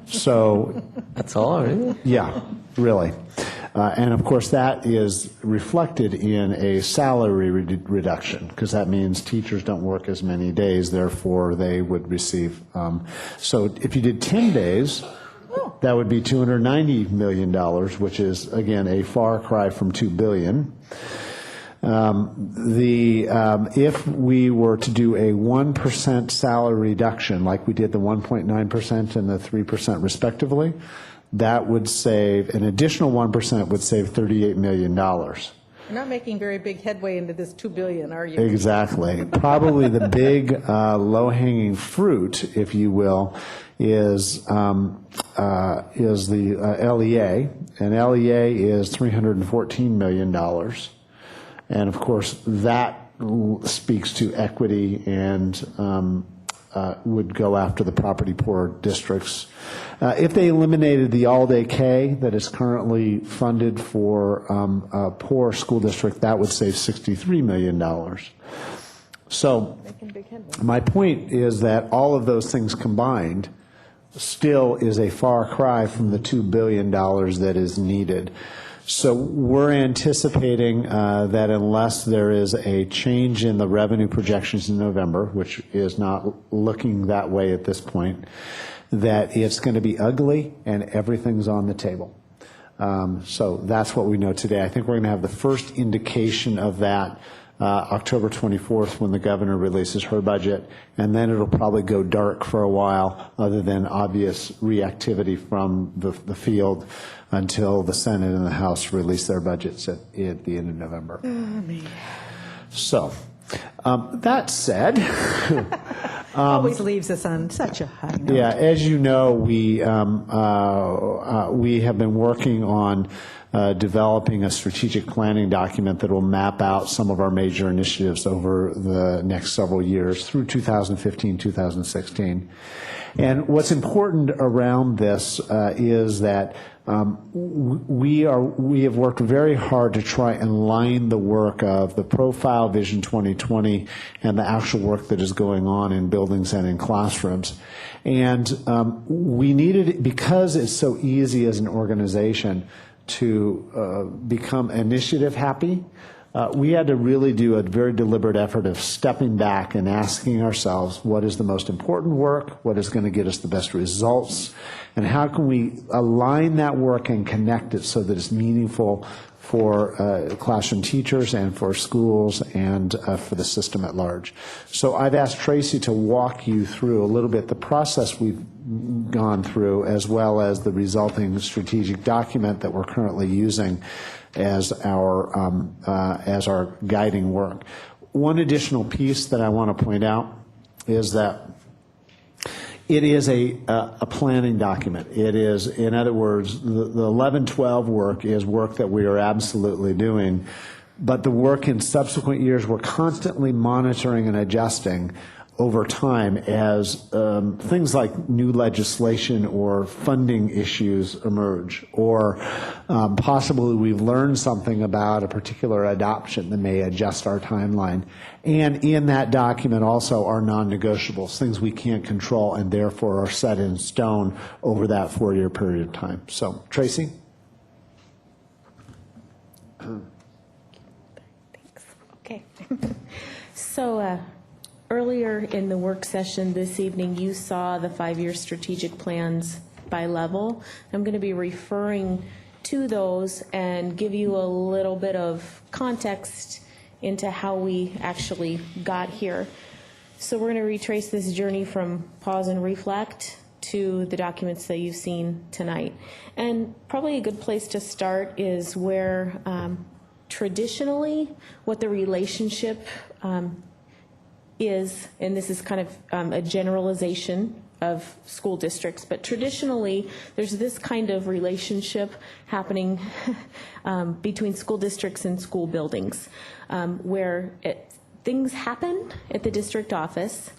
So That's all, really? yeah, really. And of course, that is reflected in a salary reduction, because that means teachers don't work as many days, therefore they would receive. So if you did 10 days, that would be $290 million, which is, again, a far cry from $2 billion. If we were to do a 1% salary reduction, like we did the 1.9% and the 3% respectively, that would save, an additional 1% would save $38 million. You're not making very big headway into this $2 billion, are you? Exactly. Probably the big low-hanging fruit, if you will, is the LEA, and LEA is $314 million. And of course, that speaks to equity and would go after the property poor districts. If they eliminated the all-day K that is currently funded for a poor school district, that would save $63 million. So my point is that all of those things combined still is a far cry from the $2 billion that is needed. So we're anticipating that unless there is a change in the revenue projections in November, which is not looking that way at this point, that it's going to be ugly and everything's on the table. So that's what we know today. I think we're going to have the first indication of that October 24th when the governor releases her budget, and then it'll probably go dark for a while other than obvious reactivity from the field until the Senate and the House release their budgets at the end of November. So, that said, Always leaves us on such a high note. yeah, as you know, we have been working on developing a strategic planning document that will map out some of our major initiatives over the next several years through 2015, 2016. And what's important around this is that we have worked very hard to try and line the work of the Profile Vision 2020 and the actual work that is going on in buildings and in classrooms. And we needed, because it's so easy as an organization to become initiative happy, we had to really do a very deliberate effort of stepping back and asking ourselves what is the most important work, what is going to get us the best results, and how can we align that work and connect it so that it's meaningful for classroom teachers and for schools and for the system at large. So I've asked Tracy to walk you through a little bit the process we've gone through, as well as the resulting strategic document that we're currently using as our guiding work. One additional piece that I want to point out is that it is a planning document. It is, in other words, the 11-12 work is work that we are absolutely doing, but the work in subsequent years we're constantly monitoring and adjusting over time as things like new legislation or funding issues emerge, or possibly we've learned something about a particular adoption that may adjust our timeline. And in that document also are non-negotiables, things we can't control and therefore are set in stone over that 4-year period of time. So, Tracy? Thanks. Okay. So, earlier in the work session this evening, you saw the 5-year strategic plans by level. I'm going to be referring to those and give you a little bit of context into how we actually got here. So we're going to retrace this journey from pause and reflect to the documents that you've seen tonight. And probably a good place to start is where traditionally what the relationship is, and this is kind of a generalization of school districts, but traditionally there's this kind of relationship happening between school districts and school buildings, where things happen at the district office,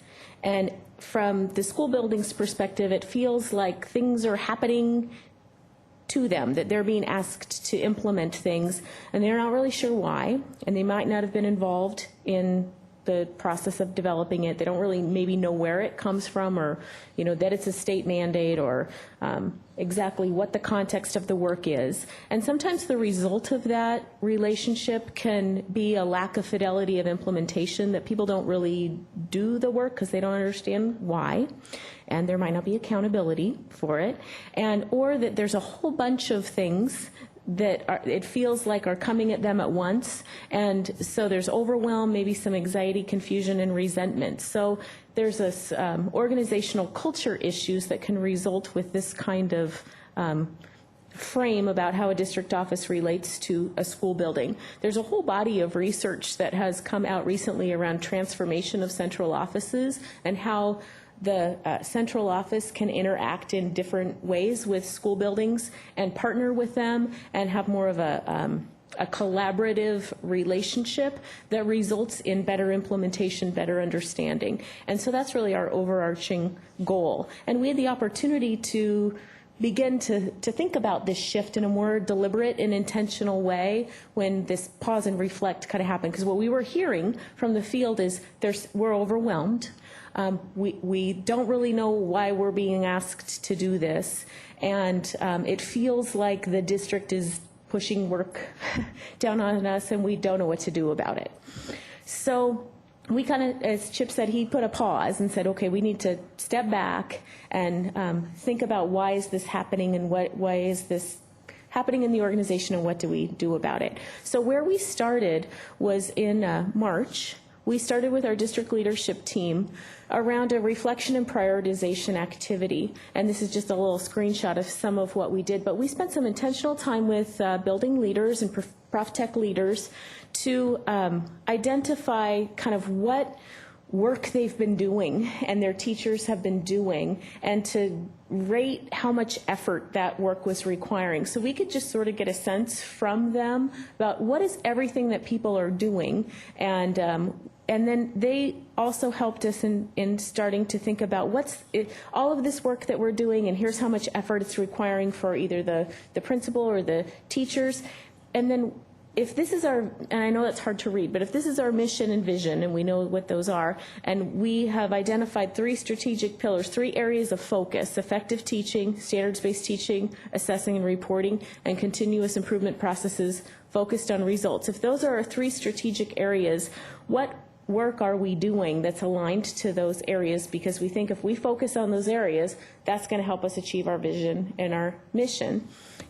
and from the school building's perspective, it feels like things are happening to them, that they're being asked to implement things, and they're not really sure why, and they might not have been involved in the process of developing it. They don't really maybe know where it comes from, or that it's a state mandate, or exactly what the context of the work is. And sometimes the result of that relationship can be a lack of fidelity of implementation, that people don't really do the work because they don't understand why, and there might not be accountability for it, or that there's a whole bunch of things it feels like are coming at them at once. And so there's overwhelm, maybe some anxiety, confusion, and resentment. So there's this organizational culture issues that can result with this kind of frame about how a district office relates to a school building. There's a whole body of research that has come out recently around transformation of central offices and how the central office can interact in different ways with school buildings and partner with them and have more of a collaborative relationship that results in better implementation, better understanding. And so that's really our overarching goal. And we had the opportunity to begin to think about this shift in a more deliberate and intentional way when this pause and reflect kind of happened. Because what we were hearing from the field is we're overwhelmed. We don't really know why we're being asked to do this. And it feels like the district is pushing work down on us and we don't know what to do about it. So we kind of, as Chip said, he put a pause and said, okay, we need to step back and think about why is this happening and why is this happening in the organization and what do we do about it. So where we started was in March. We started with our district leadership team around a reflection and prioritization activity. And this is just a little screenshot of some of what we did. But we spent some intentional time with building leaders and Prof Tech leaders to identify kind of what work they've been doing and their teachers have been doing, and to rate how much effort that work was requiring. So we could just sort of get a sense from them about what is everything that people are doing. And then they also helped us in starting to think about all of this work that we're doing, and here's how much effort it's requiring for either the principal or the teachers. And then if this is and I know that's hard to read, but if this is our mission and vision, and we know what those are, and we have identified 3 strategic pillars, 3 areas of focus: effective teaching, standards-based teaching, assessing and reporting, and continuous improvement processes focused on results. If those are our 3 strategic areas, what work are we doing that's aligned to those areas? Because we think if we focus on those areas, that's going to help us achieve our vision and our mission.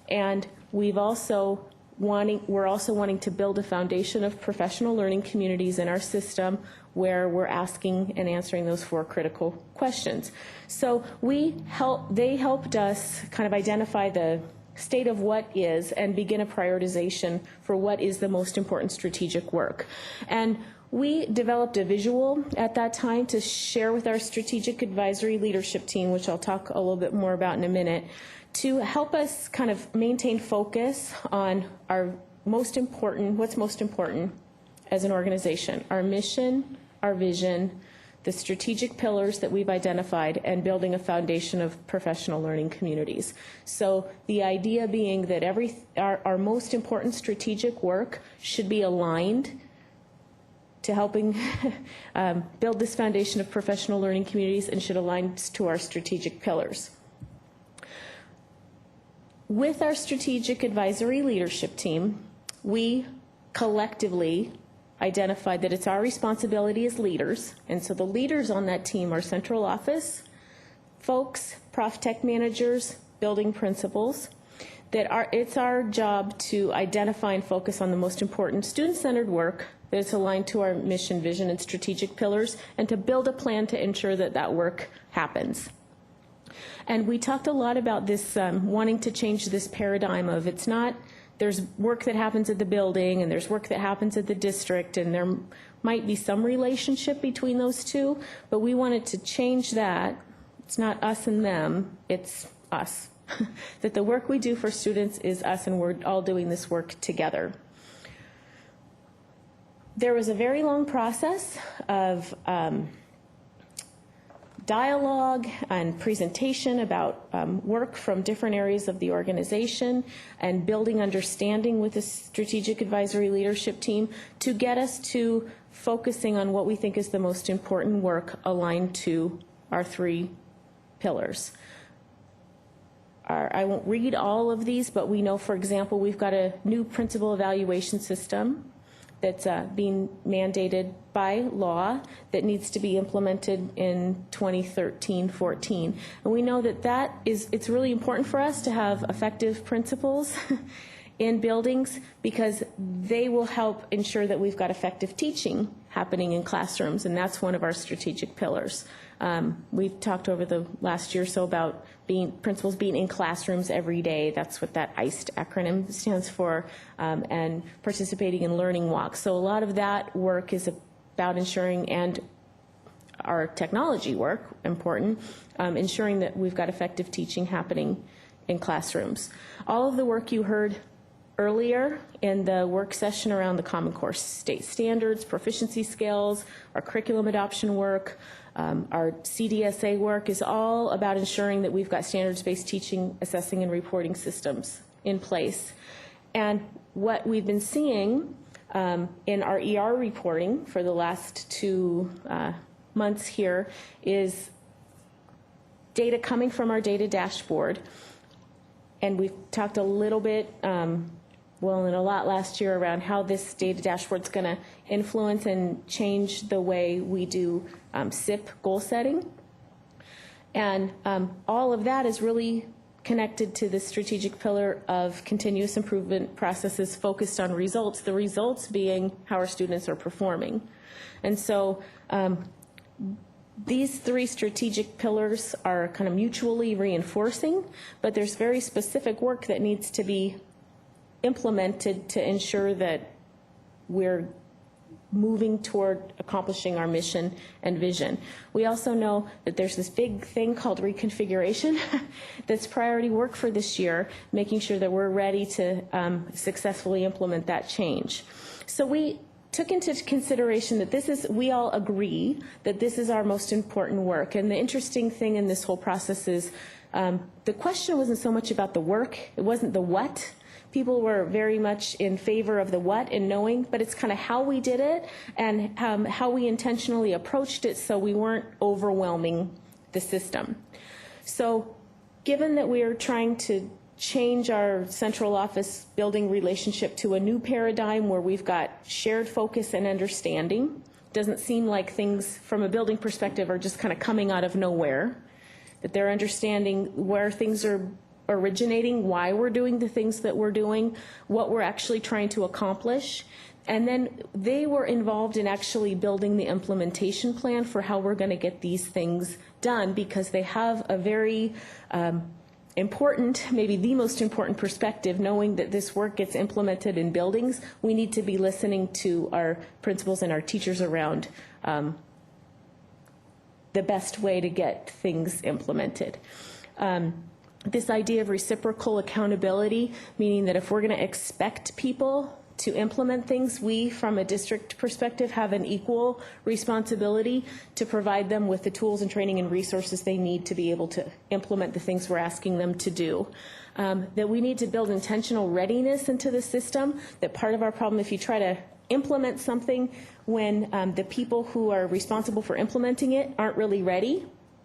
And we're also wanting to build a foundation of professional learning communities in our system where we're asking and answering those 4 critical questions. So they helped us kind of identify the state of what is and begin a prioritization for what is the most important strategic work. And we developed a visual at that time to share with our strategic advisory leadership team, which I'll talk a little bit more about in a minute, to help us kind of maintain focus on what's most important as an organization: our mission, our vision, the strategic pillars that we've identified, and building a foundation of professional learning communities. So the idea being that our most important strategic work should be aligned to helping build this foundation of professional learning communities and should align to our strategic pillars. With our strategic advisory leadership team, we collectively identified that it's our responsibility as leaders, and so the leaders on that team are central office folks, Prof Tech managers, building principals, it's our job to identify and focus on the most important student-centered work that's aligned to our mission, vision, and strategic pillars, and to build a plan to ensure that that work happens. And we talked a lot about this, wanting to change this paradigm of there's work that happens at the building and there's work that happens at the district, and there might be some relationship between those two, but we wanted to change that. It's not us and them, it's us. That the work we do for students is us, and we're all doing this work together. There was a very long process of dialogue and presentation about work from different areas of the organization and building understanding with the strategic advisory leadership team to get us to focusing on what we think is the most important work aligned to our 3 pillars. I won't read all of these, but we know, for example, we've got a new principal evaluation system that's being mandated by law that needs to be implemented in 2013-14. And we know that it's really important for us to have effective principals in buildings because they will help ensure that we've got effective teaching happening in classrooms, and that's one of our strategic pillars. We've talked over the last year or so about principals being in classrooms every day. That's what that ICED acronym stands for, and participating in learning walks. So a lot of that work is about ensuring, and our technology work, important, ensuring that we've got effective teaching happening in classrooms. All of the work you heard earlier in the work session around the Common Core state standards, proficiency scales, our curriculum adoption work, our CDSA work is all about ensuring that we've got standards-based teaching, assessing, and reporting systems in place. And what we've been seeing in our ER reporting for the last 2 months here is data coming from our data dashboard. And we've talked a little bit, and a lot last year around how this data dashboard is going to influence and change the way we do SIP goal setting. And all of that is really connected to the strategic pillar of continuous improvement processes focused on results, the results being how our students are performing. And so these 3 strategic pillars are kind of mutually reinforcing, but there's very specific work that needs to be implemented to ensure that we're moving toward accomplishing our mission and vision. We also know that there's this big thing called reconfiguration that's priority work for this year, making sure that we're ready to successfully implement that change. So we took into consideration that we all agree that this is our most important work. And the interesting thing in this whole process is the question wasn't so much about the work, it wasn't the what. People were very much in favor of the what and knowing, but it's kind of how we did it and how we intentionally approached it so we weren't overwhelming the system. So given that we are trying to change our central office building relationship to a new paradigm where we've got shared focus and understanding, doesn't seem like things from a building perspective are just kind of coming out of nowhere, that they're understanding where things are originating, why we're doing the things that we're doing, what we're actually trying to accomplish. And then they were involved in actually building the implementation plan for how we're going to get these things done, because they have a very important, maybe the most important perspective, knowing that this work gets implemented in buildings. We need to be listening to our principals and our teachers around the best way to get things implemented. This idea of reciprocal accountability, meaning that if we're going to expect people to implement things, we, from a district perspective, have an equal responsibility to provide them with the tools and training and resources they need to be able to implement the things we're asking them to do. That we need to build intentional readiness into the system, that part of our problem, if you try to implement something when the people who are responsible for implementing it aren't really ready,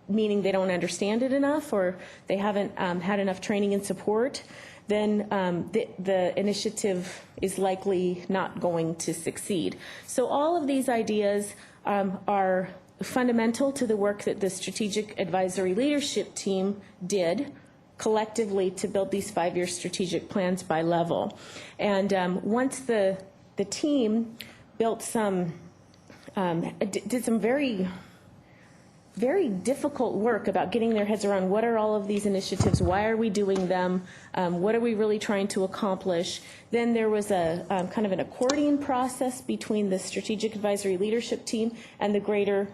meaning they don't understand it enough or they haven't had enough training and support, then the initiative is likely not going to succeed. So all of these ideas are fundamental to the work that the Strategic Advisory Leadership Team did collectively to build these 5-year strategic plans by level. And once the team built did some very difficult work about getting their heads around what are all of these initiatives, why are we doing them, what are we really trying to accomplish. Then there was a kind of an accordion process between the Strategic Advisory Leadership Team and the greater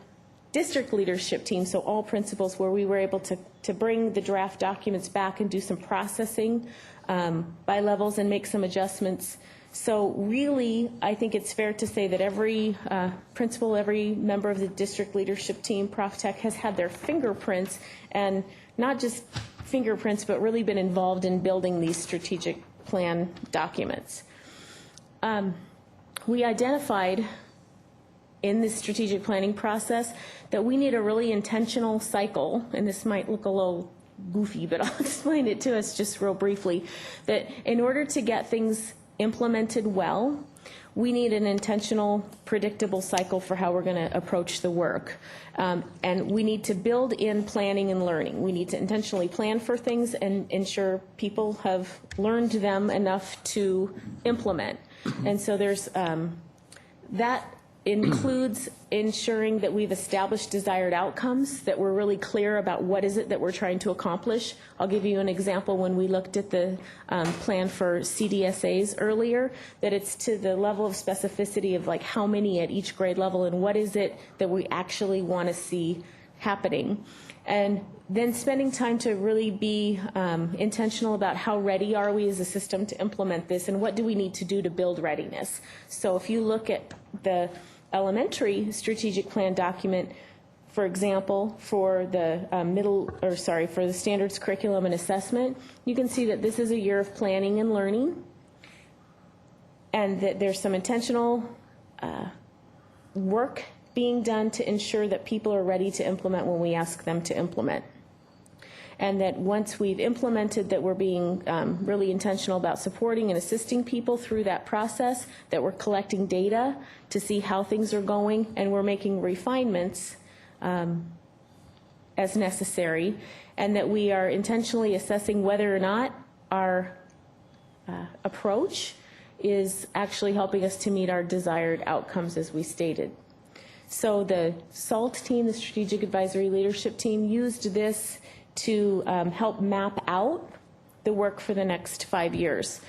district leadership team, so all principals, where we were able to bring the draft documents back and do some processing by levels and make some adjustments. So really, I think it's fair to say that every principal, every member of the district leadership team, Prof Tech, has had their fingerprints, and not just fingerprints, but really been involved in building these strategic plan documents. We identified in this strategic planning process that we need a really intentional cycle, and this might look a little goofy, but I'll explain it to us just real briefly, that in order to get things implemented well, we need an intentional, predictable cycle for how we're going to approach the work. And we need to build in planning and learning. We need to intentionally plan for things and ensure people have learned them enough to implement. And so there's that includes ensuring that we've established desired outcomes, that we're really clear about what is it that we're trying to accomplish. I'll give you an example. When we looked at the plan for CDSAs earlier, that it's to the level of specificity of like how many at each grade level and what is it that we actually want to see happening. And then spending time to really be intentional about how ready are we as a system to implement this and what do we need to do to build readiness. So if you look at the elementary strategic plan document, for example, for the for the standards curriculum and assessment, you can see that this is a year of planning and learning, and that there's some intentional work being done to ensure that people are ready to implement when we ask them to implement. And that once we've implemented, that we're being really intentional about supporting and assisting people through that process, that we're collecting data to see how things are going, and we're making refinements as necessary, and that we are intentionally assessing whether or not our approach is actually helping us to meet our desired outcomes as we stated. So the SALT team, the Strategic Advisory Leadership Team, used this to help map out the work for the next 5 years.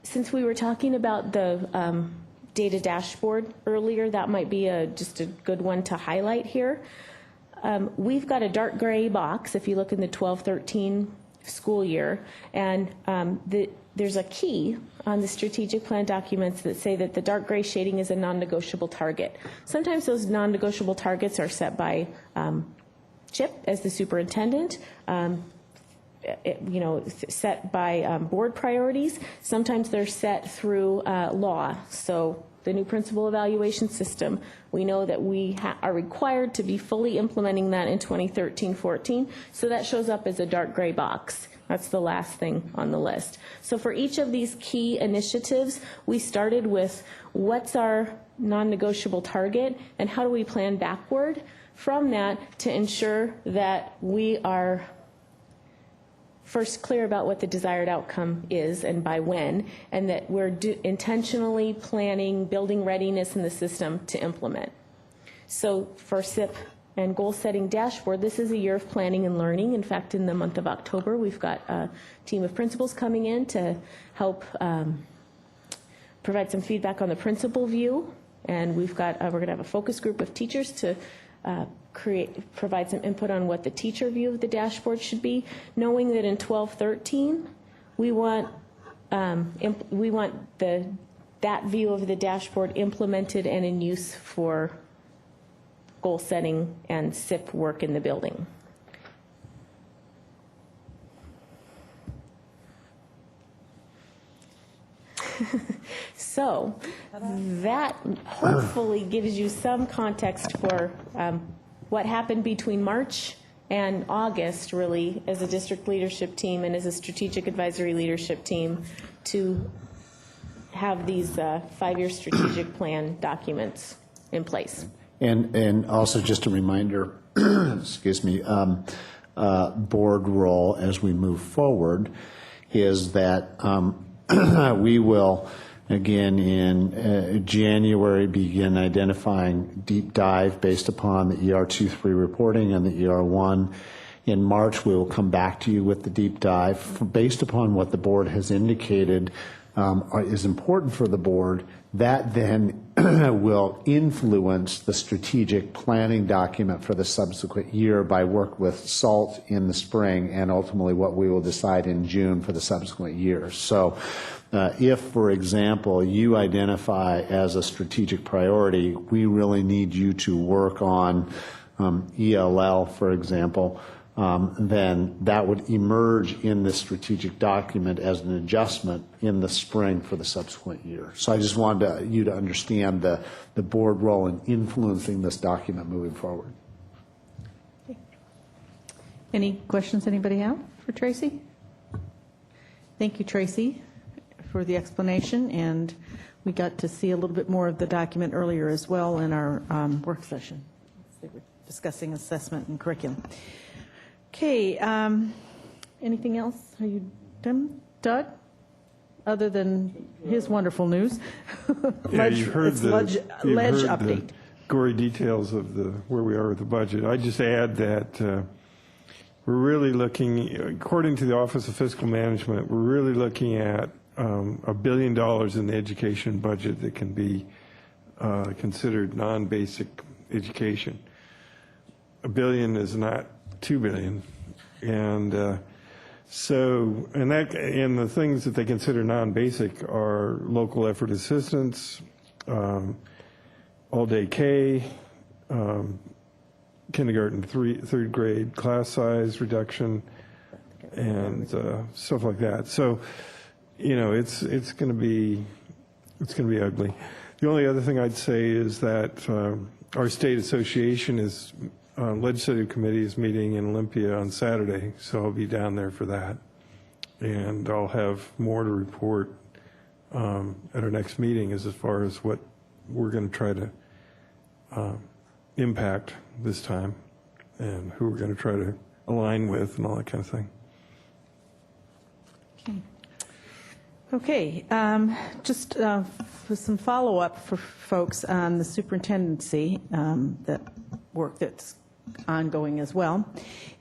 Since we were talking about the data dashboard earlier, that might be just a good one to highlight here. We've got a dark gray box if you look in the 12-13 school year, and there's a key on the strategic plan documents that say that the dark gray shading is a non-negotiable target. Sometimes those non-negotiable targets are set by Chip as the superintendent, set by board priorities. Sometimes they're set through law. So the new principal evaluation system, we know that we are required to be fully implementing that in 2013-14. So that shows up as a dark gray box. That's the last thing on the list. So for each of these key initiatives, we started with what's our non-negotiable target and how do we plan backward from that to ensure that we are first clear about what the desired outcome is and by when, and that we're intentionally planning, building readiness in the system to implement. So for SIP and goal setting dashboard, this is a year of planning and learning. In fact, in the month of October, we've got a team of principals coming in to help provide some feedback on the principal view, and we're going to have a focus group of teachers to provide some input on what the teacher view of the dashboard should be, knowing that in 12-13 we want that view of the dashboard implemented and in use for goal setting and SIP work in the building. So that hopefully gives you some context for what happened between March and August, really, as a district leadership team and as a strategic advisory leadership team to have these 5-year strategic plan documents in place. And also just a reminder, excuse me, board role as we move forward is that we will, again, in January, begin identifying deep dive based upon the ER23 reporting and the ER1. In March, we will come back to you with the deep dive based upon what the board has indicated is important for the board. That then will influence the strategic planning document for the subsequent year by work with SALT in the spring and ultimately what we will decide in June for the subsequent year. So if, for example, you identify as a strategic priority, we really need you to work on ELL, for example, then that would emerge in the strategic document as an adjustment in the spring for the subsequent year. So I just wanted you to understand the board role in influencing this document moving forward. Okay. Any questions anybody have for Tracy? Thank you, Tracy, for the explanation, and we got to see a little bit more of the document earlier as well in our work session. They were discussing assessment and curriculum. Okay, anything else? Are you done, Doug? Other than his wonderful news? Yeah, you've heard it's the ledge update. gory details of where we are with the budget. I just add that we're really looking, according to the Office of Fiscal Management, we're really looking at $1 billion in the education budget that can be considered non-basic education. $1 billion is not $2 billion, and and the things that they consider non-basic are local effort assistance, all-day K, kindergarten third grade class size reduction, and stuff like that. So, it's going to be ugly. The only other thing I'd say is that our state association legislative committee is meeting in Olympia on Saturday, so I'll be down there for that, and I'll have more to report at our next meeting as far as what we're going to try to impact this time and who we're going to try to align with and all that kind of thing. Okay, just for some follow-up for folks on the superintendency, that work that's ongoing as well,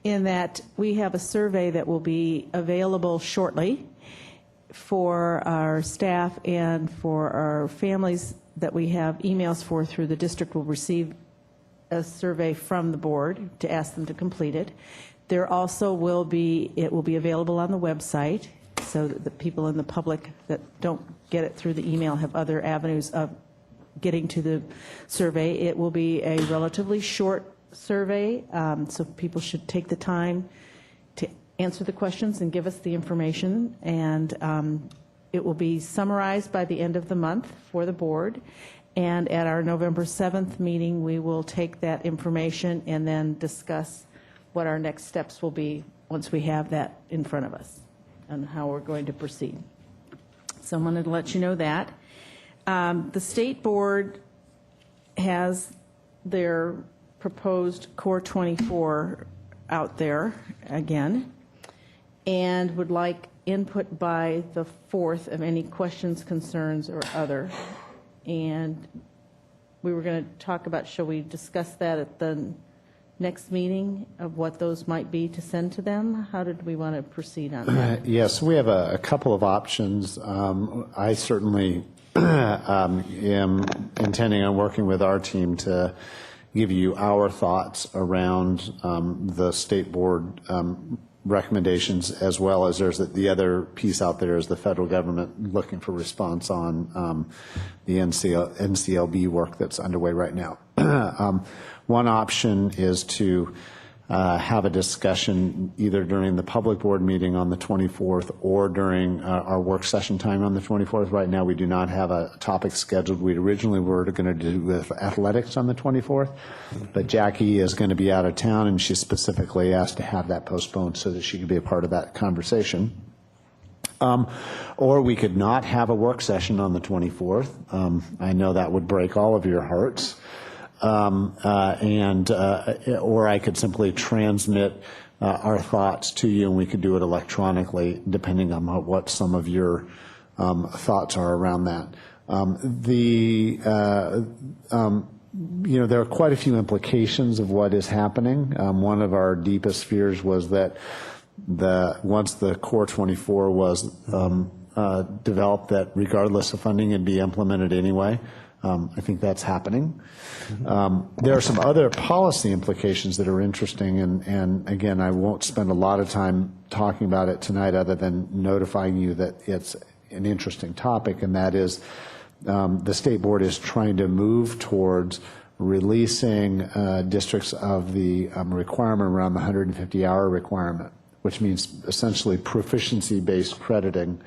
in that we have a survey that will be available shortly for our staff and for our families that we have emails for through the district will receive a survey from the board to ask them to complete it. There also will be, it will be available on the website so that the people in the public that don't get it through the email have other avenues of getting to the survey. It will be a relatively short survey, so people should take the time to answer the questions and give us the information, and it will be summarized by the end of the month for the board, and at our November 7th meeting we will take that information and then discuss what our next steps will be once we have that in front of us and how we're going to proceed. So I wanted to let you know that. The state board has their proposed Core 24 out there again and would like input by the 4th of any questions, concerns, or other. And we were going to talk about, shall we discuss that at the next meeting of what those might be to send to them? How did we want to proceed on that? Yes, we have a couple of options. I certainly am intending on working with our team to give you our thoughts around the state board recommendations, as well as there's the other piece out there is the federal government looking for response on the NCLB work that's underway right now. One option is to have a discussion either during the public board meeting on the 24th or during our work session time on the 24th. Right now, we do not have a topic scheduled. We originally were going to do with athletics on the 24th, but Jackie is going to be out of town, and she specifically asked to have that postponed so that she could be a part of that conversation. Or we could not have a work session on the 24th. I know that would break all of your hearts. Or I could simply transmit our thoughts to you, and we could do it electronically, depending on what some of your thoughts are around that. There are quite a few implications of what is happening. One of our deepest fears was that once the Core 24 was developed, that regardless of funding, it'd be implemented anyway. I think that's happening. There are some other policy implications that are interesting, and again, I won't spend a lot of time talking about it tonight other than notifying you that it's an interesting topic, and that is the state board is trying to move towards releasing districts of the requirement around the 150-hour requirement, which means essentially proficiency-based crediting.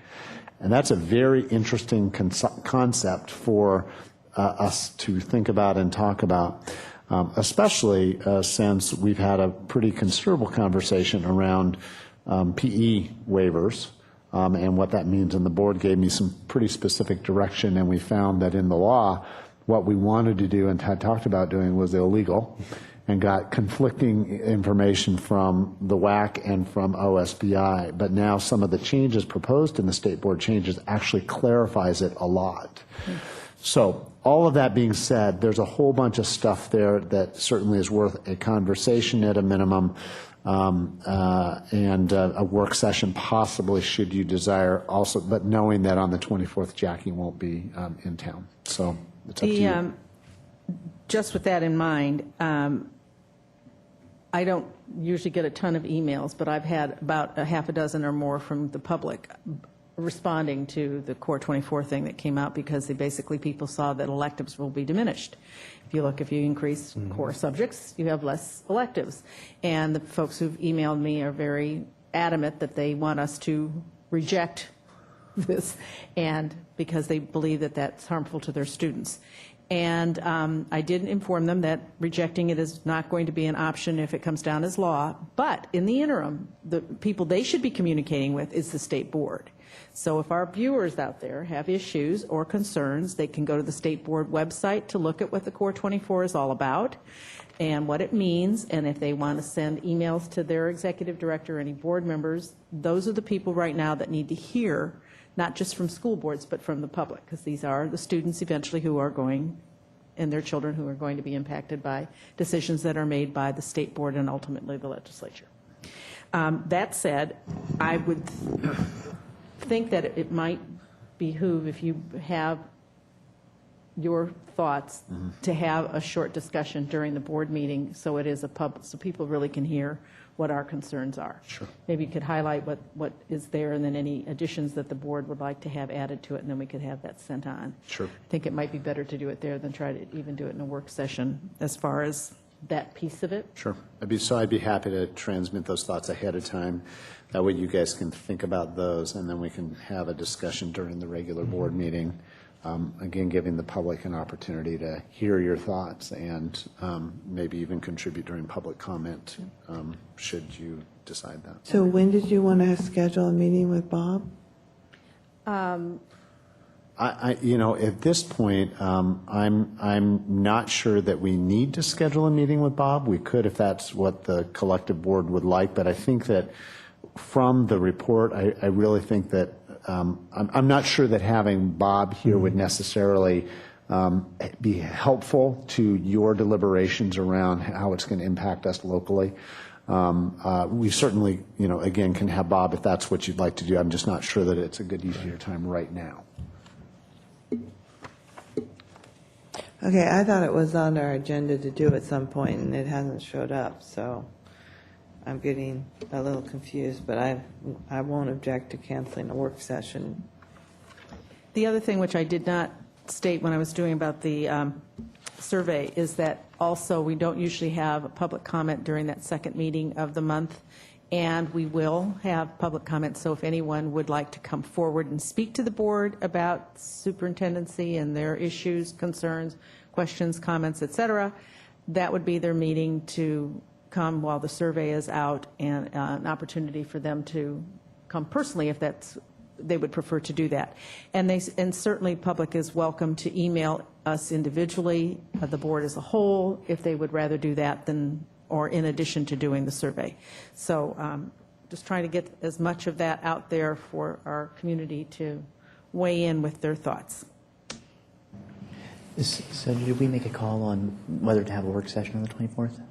And that's a very interesting concept for us to think about and talk about, especially since we've had a pretty considerable conversation around PE waivers and what that means. And the board gave me some pretty specific direction, and we found that in the law, what we wanted to do and had talked about doing was illegal, and got conflicting information from the WAC and from OSBI. But now some of the changes proposed in the state board changes actually clarifies it a lot. So all of that being said, there's a whole bunch of stuff there that certainly is worth a conversation at a minimum, and a work session possibly should you desire also, but knowing that on the 24th, Jackie won't be in town. So it's up to you. Just with that in mind, I don't usually get a ton of emails, but I've had about a half a dozen or more from the public responding to the Core 24 thing that came out, because people saw that electives will be diminished. If you increase core subjects, you have less electives. And the folks who've emailed me are very adamant that they want us to reject this, and because they believe that that's harmful to their students. And I did inform them that rejecting it is not going to be an option if it comes down as law. But in the interim, the people they should be communicating with is the state board. So if our viewers out there have issues or concerns, they can go to the state board website to look at what the Core 24 is all about and what it means. And if they want to send emails to their executive director or any board members, those are the people right now that need to hear, not just from school boards, but from the public, because these are the students eventually who are going, and their children who are going to be impacted by decisions that are made by the state board and ultimately the legislature. That said, I would think that it might behoove, if you have your thoughts, to have a short discussion during the board meeting, so it is so people really can hear what our concerns are. Sure. Maybe you could highlight what is there, and then any additions that the board would like to have added to it, and then we could have that sent on. Sure. I think it might be better to do it there than try to even do it in a work session as far as that piece of it. Sure. I'd be happy to transmit those thoughts ahead of time. That way you guys can think about those, and then we can have a discussion during the regular board meeting. Again, giving the public an opportunity to hear your thoughts and maybe even contribute during public comment, should you decide that. So when did you want to schedule a meeting with Bob? At this point, I'm not sure that we need to schedule a meeting with Bob. We could if that's what the collective board would like, but I think that from the report, I really think that I'm not sure that having Bob here would necessarily be helpful to your deliberations around how it's going to impact us locally. We certainly, again, can have Bob if that's what you'd like to do. I'm just not sure that it's a good use of your time right now. Okay, I thought it was on our agenda to do at some point, and it hasn't showed up, so I'm getting a little confused, but I won't object to canceling a work session. The other thing which I did not state when I was doing about the survey is that also we don't usually have a public comment during that second meeting of the month, and we will have public comment. So if anyone would like to come forward and speak to the board about superintendency and their issues, concerns, questions, comments, et cetera, that would be their meeting to come while the survey is out, and an opportunity for them to come personally if they would prefer to do that. And certainly public is welcome to email us individually, the board as a whole, if they would rather do that or in addition to doing the survey. So just trying to get as much of that out there for our community to weigh in with their thoughts. So did we make a call on whether to have a work session on the 24th?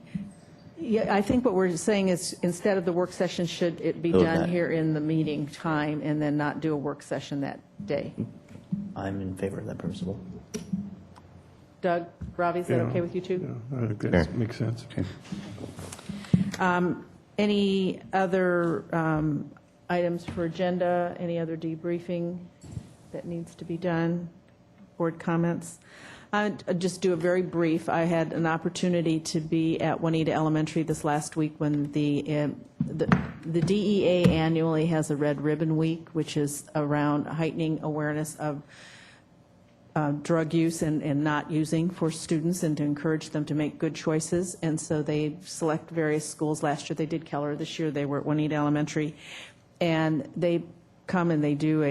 Yeah, I think what we're saying is instead of the work session, should it be done here in the meeting time and then not do a work session that day? I'm in favor of that principle. Doug, Ravi, is that okay with you too? Yeah, I think that makes sense. Okay. Any other items for agenda? Any other debriefing that needs to be done? Board comments? I'll just do a very brief. I had an opportunity to be at Juanita Elementary this last week when the DEA annually has a Red Ribbon Week, which is around heightening awareness of drug use and not using for students, and to encourage them to make good choices. And so they select various schools. Last year they did Keller. This year they were at Juanita Elementary. And they come and they do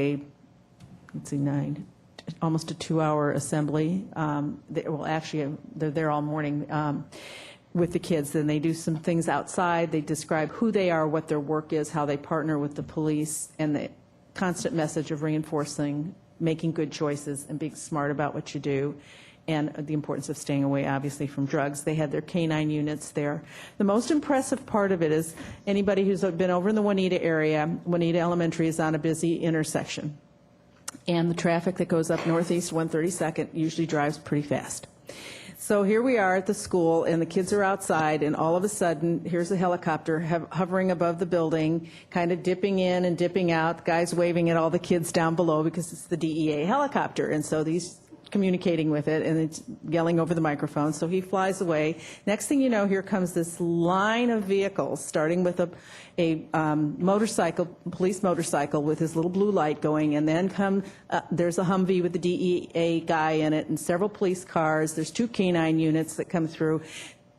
almost a 2-hour assembly. They're there all morning with the kids. Then they do some things outside. They describe who they are, what their work is, how they partner with the police, and the constant message of reinforcing making good choices and being smart about what you do, and the importance of staying away, obviously, from drugs. They had their K-9 units there. The most impressive part of it is anybody who's been over in the Juanita area, Juanita Elementary is on a busy intersection. And the traffic that goes up northeast 132nd usually drives pretty fast. So here we are at the school, and the kids are outside, and all of a sudden, here's a helicopter hovering above the building, kind of dipping in and dipping out. The guy's waving at all the kids down below because it's the DEA helicopter. And so he's communicating with it, and it's yelling over the microphone. So he flies away. Next thing you know, here comes this line of vehicles, starting with a motorcycle, police motorcycle with his little blue light going, and then there's a Humvee with the DEA guy in it, and several police cars. There's 2 K-9 units that come through,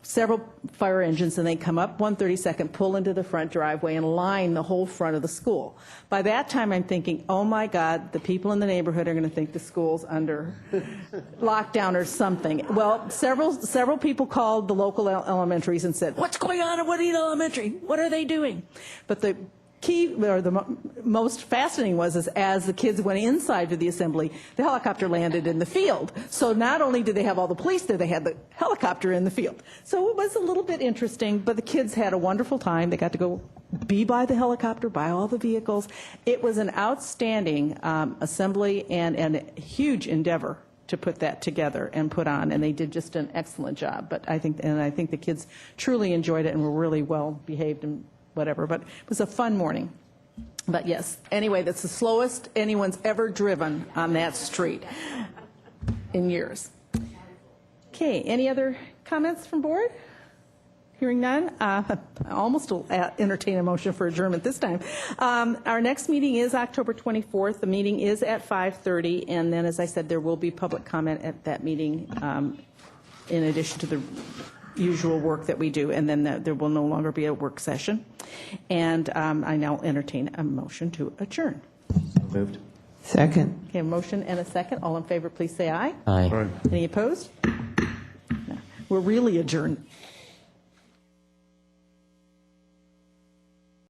several fire engines, and they come up 132nd, pull into the front driveway, and line the whole front of the school. By that time, I'm thinking, oh my God, the people in the neighborhood are going to think the school's under lockdown or something. Well, several people called the local elementaries and said, what's going on at Juanita Elementary? What are they doing? But the key, or the most fascinating was, is as the kids went inside to the assembly, the helicopter landed in the field. So not only did they have all the police there, they had the helicopter in the field. So it was a little bit interesting, but the kids had a wonderful time. They got to go be by the helicopter, by all the vehicles. It was an outstanding assembly and a huge endeavor to put that together and put on, and they did just an excellent job. But I think the kids truly enjoyed it and were really well behaved and whatever, but it was a fun morning. But yes, anyway, that's the slowest anyone's ever driven on that street in years. Okay, any other comments from board? Hearing none, I almost will entertain a motion for adjournment this time. Our next meeting is October 24th. The meeting is at 5:30, and then, as I said, there will be public comment at that meeting in addition to the usual work that we do, and then there will no longer be a work session. And I now entertain a motion to adjourn. Moved. Second. Okay, a motion and a second. All in favor, please say aye. Aye. Any opposed? No. We're really adjourned.